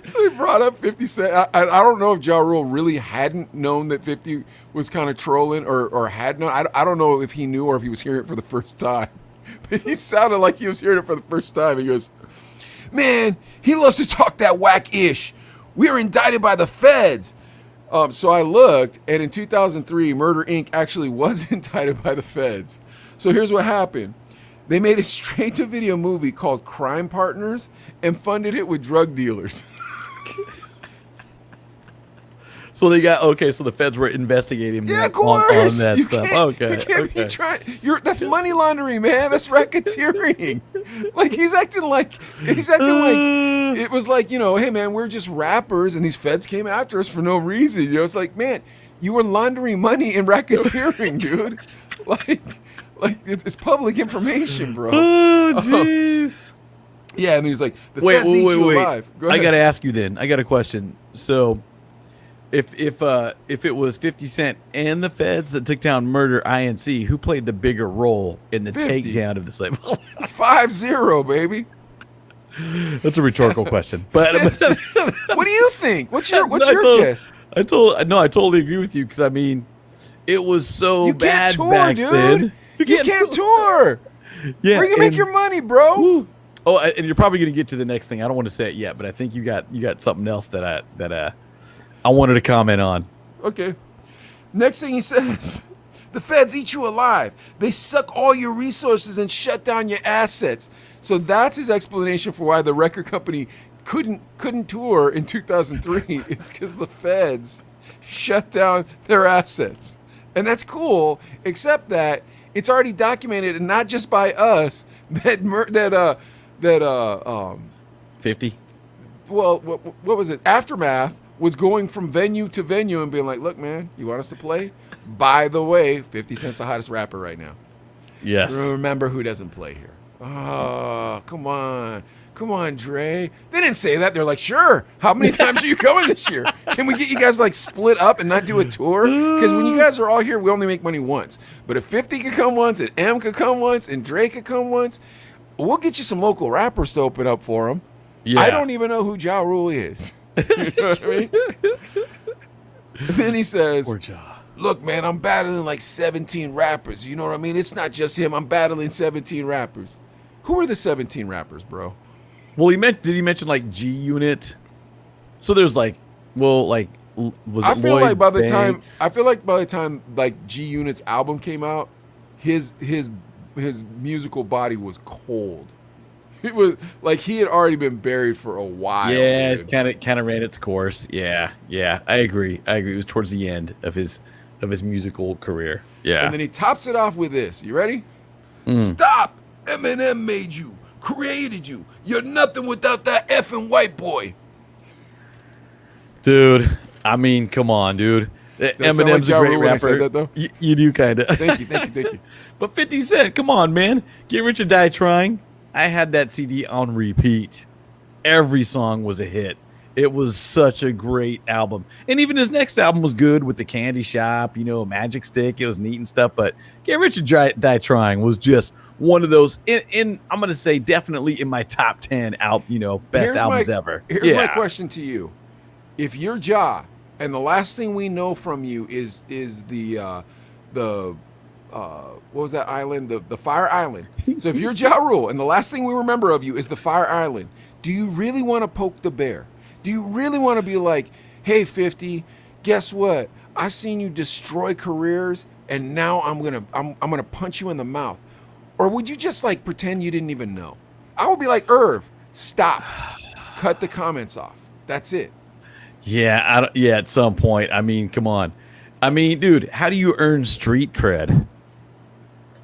so they brought up 50 Cent. I don't know if Ja Rule really hadn't known that 50 was kind of trolling or had known. I don't know if he knew or if he was hearing it for the first time. But he sounded like he was hearing it for the first time. He goes, "Man, he loves to talk that whack-ish. We were indicted by the feds." So I looked, and in 2003, Murder Inc. actually was indicted by the feds. So here's what happened. They made a straight-to-video movie called Crime Partners and funded it with drug dealers. So they got okay. So the feds were investigating him Yeah, of on course. that You stuff. can't, Okay, you can't okay. be trying. That's money laundering, man. That's racketeering. Like he's acting like it was like, hey man, we're just rappers and these feds came after us for no reason. It's like, man, you were laundering money and racketeering, dude. Like it's public information, bro. Oh, jeez. Yeah, and he's like, the feds eat you alive. Go ahead. I gotta ask you then. I got a question. So, if it was 50 Cent and the feds that took down Murder Inc., who played the bigger role in the 50. takedown of the slave? 5-0, baby. That's a rhetorical question. But what do you think? What's your guess? I totally agree with you because I mean, it was so You bad can't tour, back dude. then. You can't tour. Yeah, Where you make your money, bro? Woo. Oh, and you're probably going to get to the next thing. I don't want to say it yet, but I think you got something else that I wanted to comment on. Okay. Next thing he says, the feds eat you alive. They suck all your resources and shut down your assets. So that's his explanation for why the record company couldn't tour in 2003 is because the feds shut down their assets. And that's cool, except that it's already documented, and not just by us, that 50. well, what was it? Aftermath was going from venue to venue and being like, look, man, you want us to play? By the way, 50 Cent's the hottest rapper right now. Yes. Remember who doesn't play here. Oh, come on. Come on, Dre. They didn't say that. They're like, sure. How many times are you going this year? Can we get you guys like split up and not do a tour? Because when you guys are all here, we only make money once. But if 50 could come once, and M could come once, and Dre could come once, we'll get you some local rappers to open up for them. Yeah. I don't even know who Ja Rule is. You know what I mean? And then he says, Poor Ja. look, man, I'm battling like 17 rappers. You know what I mean? It's not just him. I'm battling 17 rappers. Who are the 17 rappers, bro? Well, did he mention like G Unit? So there's like, was it I feel Lloyd like by the Banks? time like G Unit's album came out, his musical body was cold. It was like he had already been buried for a while. Yeah, it's dude. kind of ran its course. Yeah, I agree. It was towards the end of his musical career. Yeah. And then he tops it off with this. You ready? Mm. Stop! Eminem made you, created you. You're nothing without that effing white boy. Dude, I mean, come on, dude. Eminem's Ja a great Rule when I said rapper. that, though? You do kind of. Thank you. But 50 Cent, come on, man. Get Rich or Die Trying. I had that CD on repeat. Every song was a hit. It was such a great album. And even his next album was good with the Candy Shop, Magic Stick. It was neat and stuff. But Get Rich or Die Trying was just one of those. I'm going to say definitely in my top 10 best albums ever. Here's my question to you. If you're Ja, and the last thing we know from you is the what was that island? The Fire Island. So if you're Ja Rule, and the last thing we remember of you is the Fire Island, do you really want to poke the bear? Do you really want to be like, hey, 50, guess what? I've seen you destroy careers, and now I'm gonna punch you in the mouth? Or would you just like pretend you didn't even know? I would be like, Irv, stop, cut the comments off. That's it. Yeah, at some point. I mean, come on. I mean, dude, how do you earn street cred?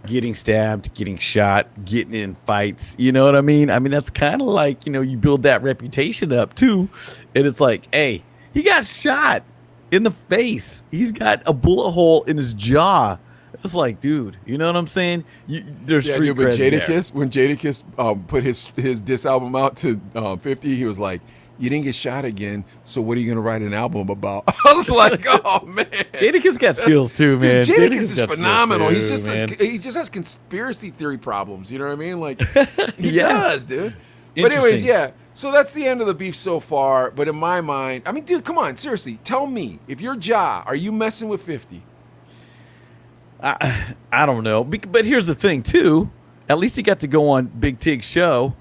Getting stabbed, getting shot, getting in fights. You know what I mean? I mean, that's kind of like, you build that reputation up too. And it's like, hey, he got shot in the face. He's got a bullet hole in his jaw. It's like, dude, you know what I'm saying? There's street cred there. When Jadakiss put his diss album out to 50, he was like, you didn't get shot again, so what are you going to write an album about? I was like, oh, man. Jadakiss got skills, too, man. Dude, Jadakiss is phenomenal. Too, he just has conspiracy theory problems. You know what I mean? Like, he Yeah. does, dude. But anyways, yeah. So that's the end of the beef so far. But in my mind, I mean, dude, come on. Seriously, tell me. If you're Ja, are you messing with 50? I don't know. But here's the thing, too. At least he got to go on Big Tig's show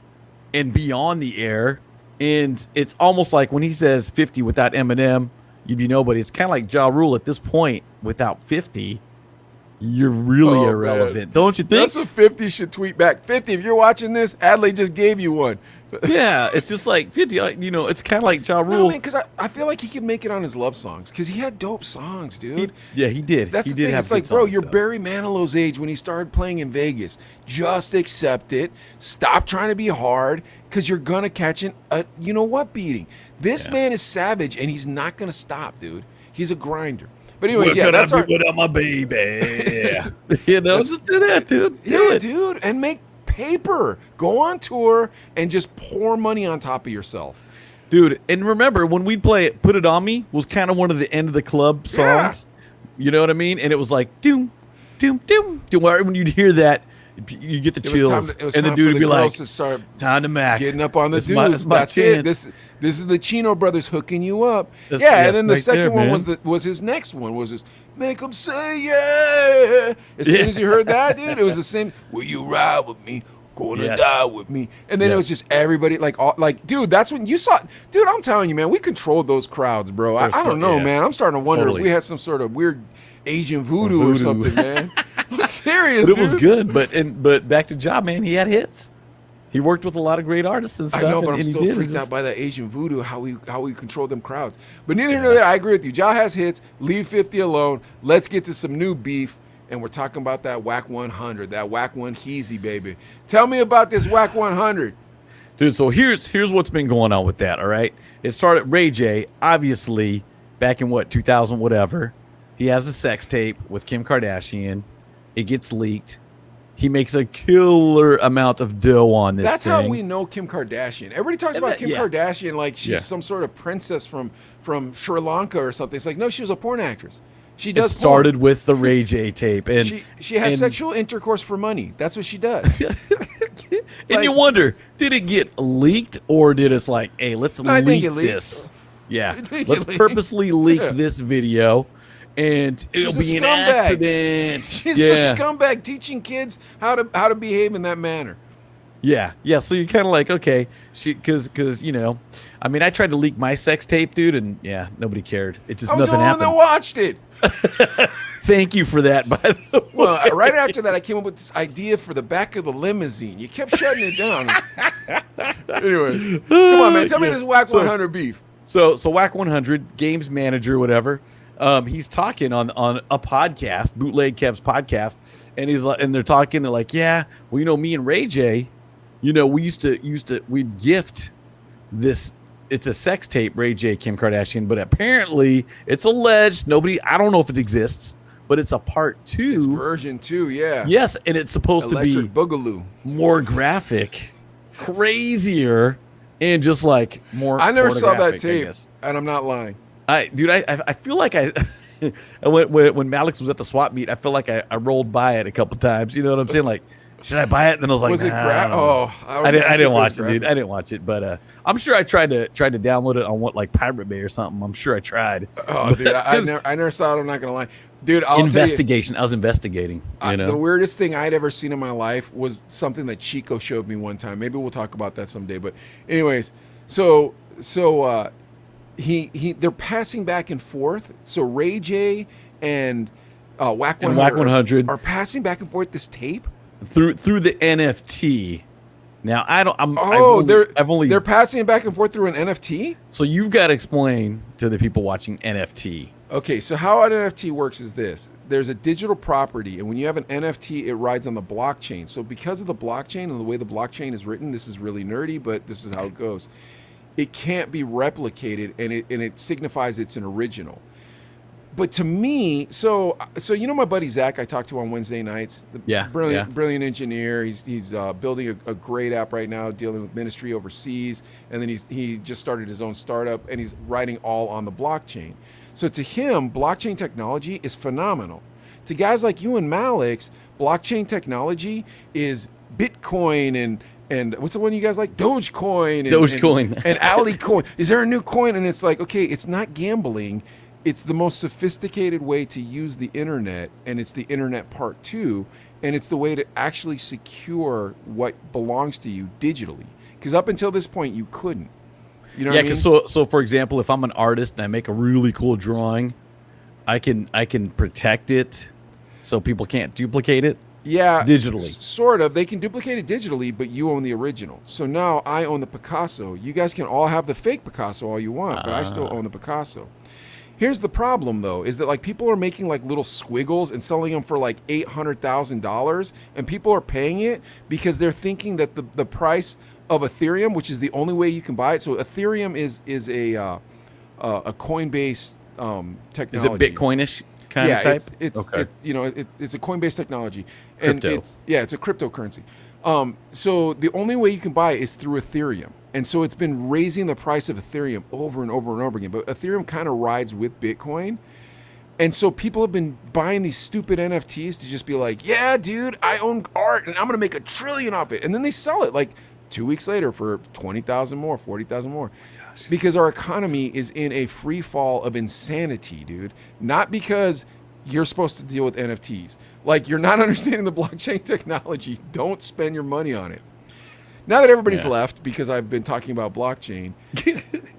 and be on the air. And it's almost like when he says 50 without Eminem, you'd be nobody. It's kind of like Ja Rule at this point without 50. You're really Oh, irrelevant, man. don't you think? That's what 50 should tweet back. 50, if you're watching this, Adley just gave you one. Yeah, it's just like 50. It's kind of like Ja No, Rule. man, because I feel like he could make it on his love songs because he had dope songs, dude. He did. That's he the did thing. have It's good like, bro, songs, you're so. Barry Manilow's age when he started playing in Vegas. Just accept it. Stop trying to be hard because you're gonna catch a you know what beating. This man is savage and he's not gonna stop, dude. He's a grinder. But anyways, What could that's I our be without my baby? Just do that, dude. Do yeah, it. dude, and make paper. Go on tour and just pour money on top of yourself. Dude, and remember when we'd play it, Put It On Me was kind of one of the end of the club songs. You know what I mean? And it was like, doom, doom, doom, doom. When you'd hear that, you get the chills. It was and time the dude for would be girls like, to start time to Mac. getting up on the This dudes. my That's it. chance. This is the Chino brothers hooking you up. That's- yeah, that's and then the right second there, one man. was his next one was his make them say yeah. As soon as you heard that, dude, it was the same. Will you ride with me? Gonna Yes. die with me. And then it was Yes. just everybody dude, that's when you saw. Dude, I'm telling you, man, we controlled those crowds, bro. I don't know, yeah. man. I'm starting to wonder Totally. if we had some sort of weird Asian voodoo or something, man. I'm serious, But it dude. was good. But back to Ja, man, he had hits. He worked with a lot of great artists and stuff. I know, but and, I'm and he still did. freaked It out just- by that Asian voodoo, how we control them crowds. But neither here nor there, I agree with you. Ja has hits. Leave 50 alone. Let's get to some new beef. And we're talking about that Wack 100, that Wack 1 Heezy, baby. Tell me about this Wack 100. Dude, so here's what's been going on with that, all right? It started Ray J, obviously, back in 2000 whatever. He has a sex tape with Kim Kardashian. It gets leaked. He makes a killer amount of dough on this That's thing. how we know Kim Kardashian. Everybody talks about Kim yeah. Kardashian like she's Yeah. some sort of princess from Sri Lanka or something. It's like, no, she was a porn actress. She It does started with the Ray J tape. And she has and- sexual intercourse for money. That's what she does. And you wonder, did it get leaked or did it like, hey, let's I think leak it leaked. this? Yeah. I think Let's it leaked. purposely leak Yeah. this video and it'll She's a be an scumbag. accident. She's yeah. a scumbag teaching kids how to behave in that manner. Yeah. Yeah. So you're kind of like, okay, because I mean, I tried to leak my sex tape, dude, and yeah, nobody cared. It just I was the nothing only one that happened. watched it. Thank you for that, by the way. Well, right after that, I came up with this idea for the back of the limousine. You kept shutting it down. Anyways, come on, man. Tell me this Wack So- 100 beef. So Wack 100, games manager, whatever. He's talking on a podcast, Bootleg Kev's podcast, and he's like, and they're talking like, yeah, well, me and Ray J, we used to we'd gift this. It's a sex tape, Ray J, Kim Kardashian, but apparently it's alleged. I don't know if it exists, but it's a part 2. It's version 2, yeah. Yes, and it's supposed Electric to be Boogaloo. more graphic, crazier, and just like more. I never saw that pornographic, I tape, guess. and I'm not lying. I feel like I when Malix was at the swap meet, I feel like I rolled by it a couple times. You know what I'm saying? Like, should I buy it? And then I was like, Was it nah, graphic? I don't know. Oh, I didn't watch it, dude. I didn't watch it, but I'm sure I tried to download it on like Pirate Bay or something. I'm sure I tried. Oh, dude, I never saw it. I'm not gonna lie, dude. I'll Investigation. I was investigating. tell you, You the know. weirdest thing I'd ever seen in my life was something that Chico showed me one time. Maybe we'll talk about that someday. But anyways, so they're passing back and forth. So Ray J and Wack 100, And Wack 100. are passing back and forth this tape. through the NFT. Now I don't. They're passing it back and forth through an NFT. So you've got to explain to the people watching NFT. Okay, so how an NFT works is this. There's a digital property, and when you have an NFT, it rides on the blockchain. So because of the blockchain and the way the blockchain is written, this is really nerdy, but this is how it goes. It can't be replicated, and it signifies it's an original. But to me, so my buddy Zach I talked to on Wednesday nights. Brilliant engineer. He's building a great app right now, dealing with ministry overseas, and then he just started his own startup, and he's writing all on the blockchain. So to him, blockchain technology is phenomenal. To guys like you and Malix, blockchain technology is Bitcoin and what's the one you guys like? Dogecoin. And Alicoin. Is there a new coin? And it's like, okay, it's not gambling. It's the most sophisticated way to use the internet, and it's the internet part 2, and it's the way to actually secure what belongs to you digitally. Because up until this point, you couldn't. You know what I mean? So for example, if I'm an artist and I make a really cool drawing, I can protect it so people can't duplicate it Yeah, digitally. sort of. They can duplicate it digitally, but you own the original. So now I own the Picasso. You guys can all have the fake Picasso all you want, but I still own the Picasso. Here's the problem, though, is that like people are making like little squiggles and selling them for like $800,000, and people are paying it because they're thinking that the price of Ethereum, which is the only way you can buy it. So Ethereum is a coin-based technology. Is it Bitcoinish kind of type? It's okay. it's a coin-based technology, and Crypto. it's a cryptocurrency. So the only way you can buy it is through Ethereum, and so it's been raising the price of Ethereum over and over and over again. But Ethereum kind of rides with Bitcoin, and so people have been buying these stupid NFTs to just be like, yeah, dude, I own art, and I'm gonna make $1 trillion off it, and then they sell it like 2 weeks later for 20,000 more, 40,000 more. Because our economy is in a free fall of insanity, dude. Not because you're supposed to deal with NFTs. Like, you're not understanding the blockchain technology. Don't spend your money on it. Now that everybody's left, because I've been talking about blockchain,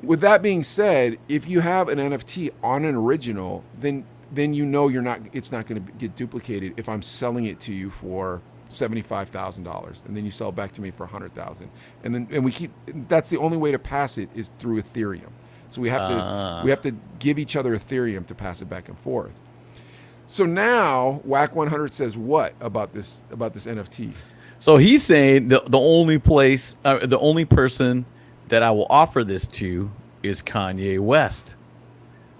with that being said, if you have an NFT on an original, then you know it's not going to get duplicated if I'm selling it to you for $75,000, and then you sell it back to me for $100,000, and we keep. That's the only way to pass it is through Ethereum. So we have to give each other Ethereum to pass it back and forth. So now Wack 100 says what about this NFT? So he's saying the only place, the only person that I will offer this to is Kanye West,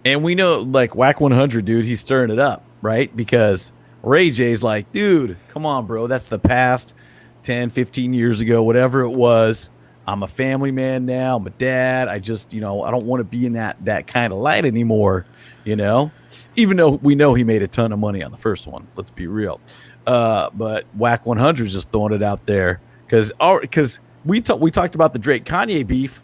and we know like Wack 100, dude, he's stirring it up, right? Because Ray J's like, dude, come on, bro. That's the past 10, 15 years ago, whatever it was. I'm a family man now. I'm a dad. I just, I don't want to be in that kind of light anymore, even though we know he made a ton of money on the first one. Let's be real. But Wack 100 is just throwing it out there because we talked about the Drake Kanye beef,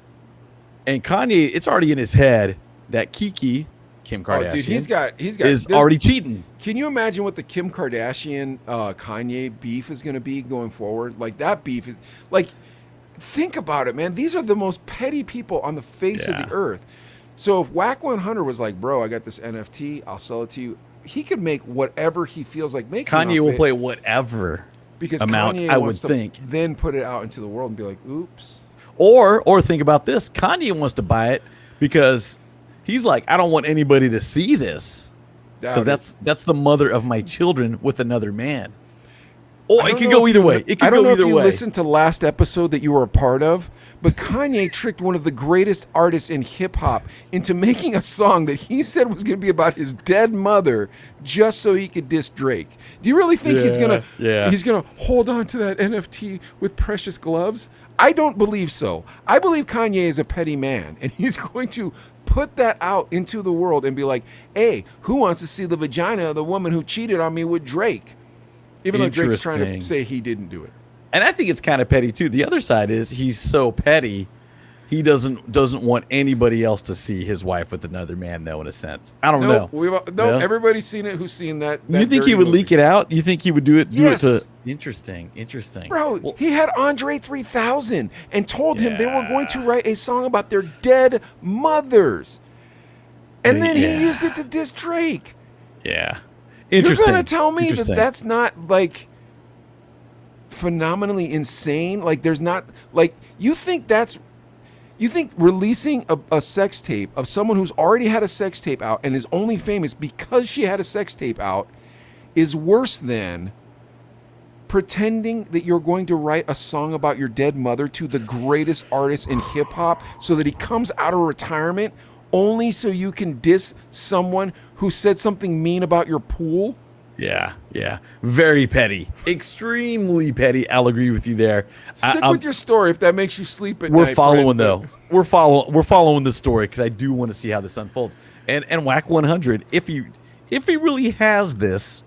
and Kanye, it's already in his head that Kim Kardashian, dude, he's got is already cheating. Can you imagine what the Kim Kardashian Kanye beef is going to be going forward? Like that beef is like, think about it, man. These are the most petty people on the face of the earth. So if Wack 100 was like, bro, I got this NFT, I'll sell it to you. He could make whatever he feels like making. Kanye will play whatever because amount, Kanye I wants would to think. Then put it out into the world and be like, oops. Or think about this. Kanye wants to buy it because he's like, I don't want anybody to see this because that's the mother of my children with another man. Oh, it could go either way. It could go either way. I don't know if you listened to last episode that you were a part of, but Kanye tricked one of the greatest artists in hip hop into making a song that he said was going to be about his dead mother just so he could diss Drake. Do you really think he's gonna hold on to that NFT with precious gloves? I don't believe so. I believe Kanye is a petty man, and he's going to put that out into the world and be like, hey, who wants to see the vagina of the woman who cheated on me with Drake? Even though Drake's trying to say he didn't do it. And I think it's kind of petty too. The other side is he's so petty, he doesn't want anybody else to see his wife with another man, though, in a sense. I don't know. Everybody's seen it who's seen that you think he would leak it out? You think he would do it? Yes. Interesting. Bro, he had Andre 3000 and told him they were going to write a song about their dead mothers. And then he used it to diss Drake. Yeah. Interesting. You're going to tell me that that's not, like, phenomenally insane? Like, there's not, like, you think releasing a sex tape of someone who's already had a sex tape out and is only famous because she had a sex tape out is worse than pretending that you're going to write a song about your dead mother to the greatest artist in hip-hop so that he comes out of retirement only so you can diss someone who said something mean about your pool? Yeah. Very petty. Extremely petty. I'll agree with you there. Stick with your story if that makes you sleep at night. We're following, though. We're following the story because I do want to see how this unfolds. And Wack 100, if he really has this,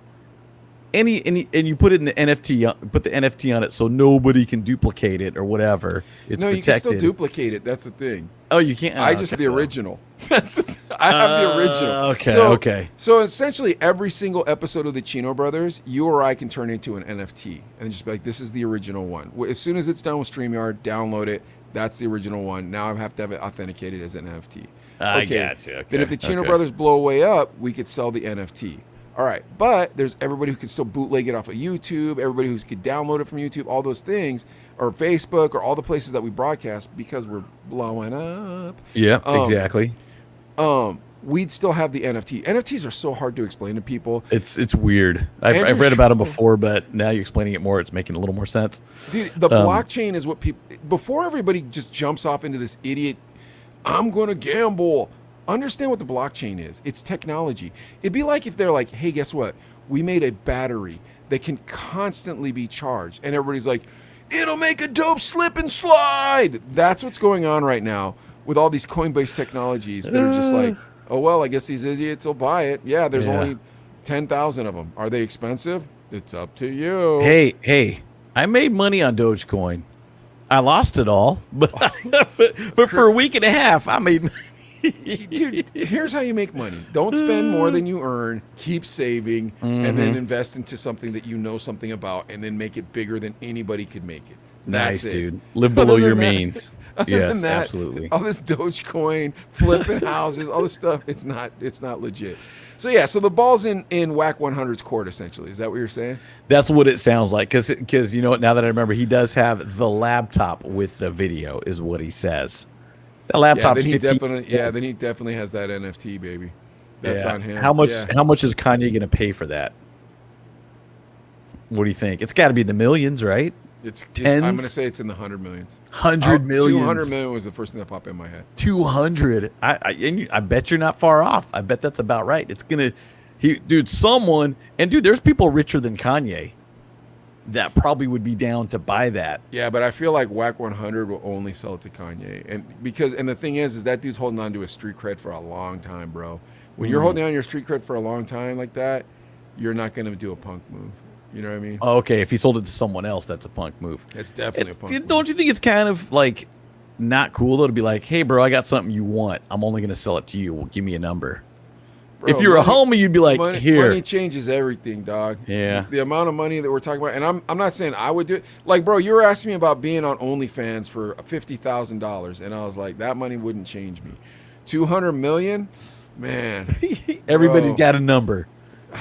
and you put it in the NFT, put the NFT on it so nobody can duplicate it or whatever. It's protected. You can still duplicate it. That's the thing. Oh, you can't. I just have the original. I have the original. Okay. So essentially, every single episode of the Chino Brothers, you or I can turn into an NFT and just be like, "This is the original one." As soon as it's done with StreamYard, download it. That's the original one. Now I have to have it authenticated as an NFT. I got you. Okay. Then if the Chino Brothers blow way up, we could sell the NFT. All right, but there's everybody who can still bootleg it off of YouTube, everybody who could download it from YouTube, all those things, or Facebook, or all the places that we broadcast because we're blowing up. Yeah, exactly. We'd still have the NFT. NFTs are so hard to explain to people. It's weird. I've read about them before, but now you're explaining it more. It's making a little more sense. Dude, the blockchain is what people, before everybody just jumps off into this idiot, I'm going to gamble. Understand what the blockchain is. It's technology. It'd be like if they're like, hey, guess what? We made a battery that can constantly be charged. And everybody's like, it'll make a dope slip and slide. That's what's going on right now with all these Coinbase technologies that are just like, oh, well, I guess these idiots will buy it. Yeah, there's only 10,000 of them. Are they expensive? It's up to you. Hey, I made money on Dogecoin. I lost it all, but for a week and a half, I made money. Dude, here's how you make money. Don't spend more than you earn. Keep saving, and then invest into something that you know something about, and then make it bigger than anybody could make it. Nice, dude. Live below your means. Yes, absolutely. All this Dogecoin, flipping houses, all this stuff, it's not legit. So yeah, so the ball's in Wack 100's court, essentially. Is that what you're saying? That's what it sounds like. Because you know what? Now that I remember, he does have the laptop with the video, is what he says. That laptop's then he definitely has that NFT, baby. That's on him. How much is Kanye going to pay for that? What do you think? It's got to be the millions, right? I'm going to say it's in the 100 millions. 100 million. 200 million was the first thing that popped in my head. 200. I bet you're not far off. I bet that's about right. It's going to, dude, there's people richer than Kanye that probably would be down to buy that. Yeah, but I feel like Wack 100 will only sell it to Kanye. And the thing is that dude's holding on to his street cred for a long time, bro. When you're holding on to your street cred for a long time like that, you're not going to do a punk move. You know what I mean? Oh, okay, if he sold it to someone else, that's a punk move. It's definitely a punk move. Don't you think it's kind of like not cool though to be like, hey, bro, I got something you want. I'm only going to sell it to you. Well, give me a number. Bro, if you're a homie, you'd be like, here. Money changes everything, dog. Yeah. The amount of money that we're talking about, and I'm not saying I would do it. Like, bro, you were asking me about being on OnlyFans for $50,000, and I was like, that money wouldn't change me. 200 million, man. Everybody's got a number.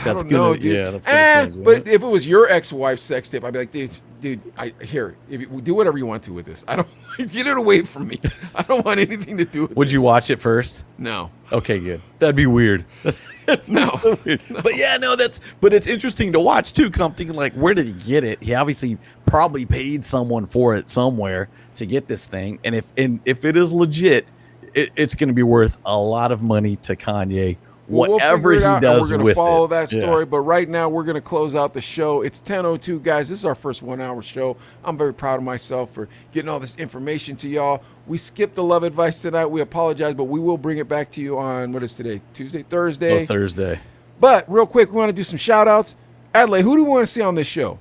That's gonna, know, dude. Yeah, that's gonna change. But if it was your ex-wife's sex tape, I'd be like, dude, if you do whatever you want to with this. I don't get it away from me. I don't want anything to do with Would you watch it first? No. Okay, good. That'd be weird. No. So weird. No. But yeah, no, but it's interesting to watch too, because I'm thinking like, where did he get it? He obviously probably paid someone for it somewhere to get this thing, and if it is legit, it's going to be worth a lot of money to Kanye. Whatever he does with it. We're going to follow that story, but right now we're going to close out the show. It's 10:02, guys. This is our first 1 hour show. I'm very proud of myself for getting all this information to y'all. We skipped the love advice tonight. We apologize, but we will bring it back to you on, what is today? Thursday? Thursday. But real quick, we want to do some shout outs. Adelaide, who do we want to see on this show?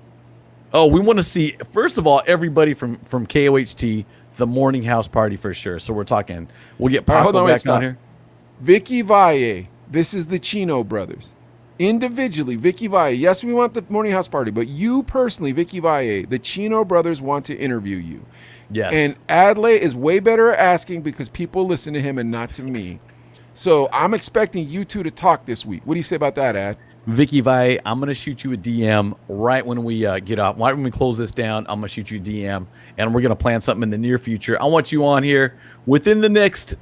Oh, we want to see, first of all, everybody from KOHT, the morning house party for sure. So we'll get Paco back on here. Vicky Valle. This is the Chino brothers. Individually, Vicky Valle. Yes, we want the morning house party, but you personally, Vicky Valle, the Chino brothers want to interview you. Yes. And Adlai is way better at asking because people listen to him and not to me. So I'm expecting you two to talk this week. What do you say about that, Ad? Vicky Valle, I'm going to shoot you a DM right when we get off. Right when we close this down, I'm going to shoot you a DM, and we're going to plan something in the near future. I want you on here within the next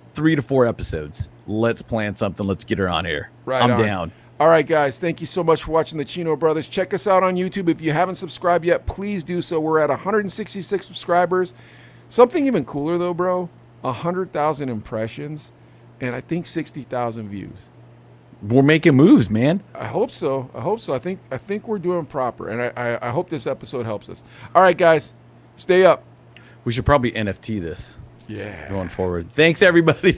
3 to 4 episodes. Let's plan something. Let's get her on here. Right, I'm down. All right, guys. Thank you so much for watching the Chino Brothers. Check us out on YouTube. If you haven't subscribed yet, please do so. We're at 166 subscribers. Something even cooler, though, bro. 100,000 impressions and I think 60,000 views. We're making moves, man. I hope so. I think we're doing proper, and I hope this episode helps us. All right, guys. Stay up. We should probably NFT this. Yeah. Going forward. Thanks, everybody.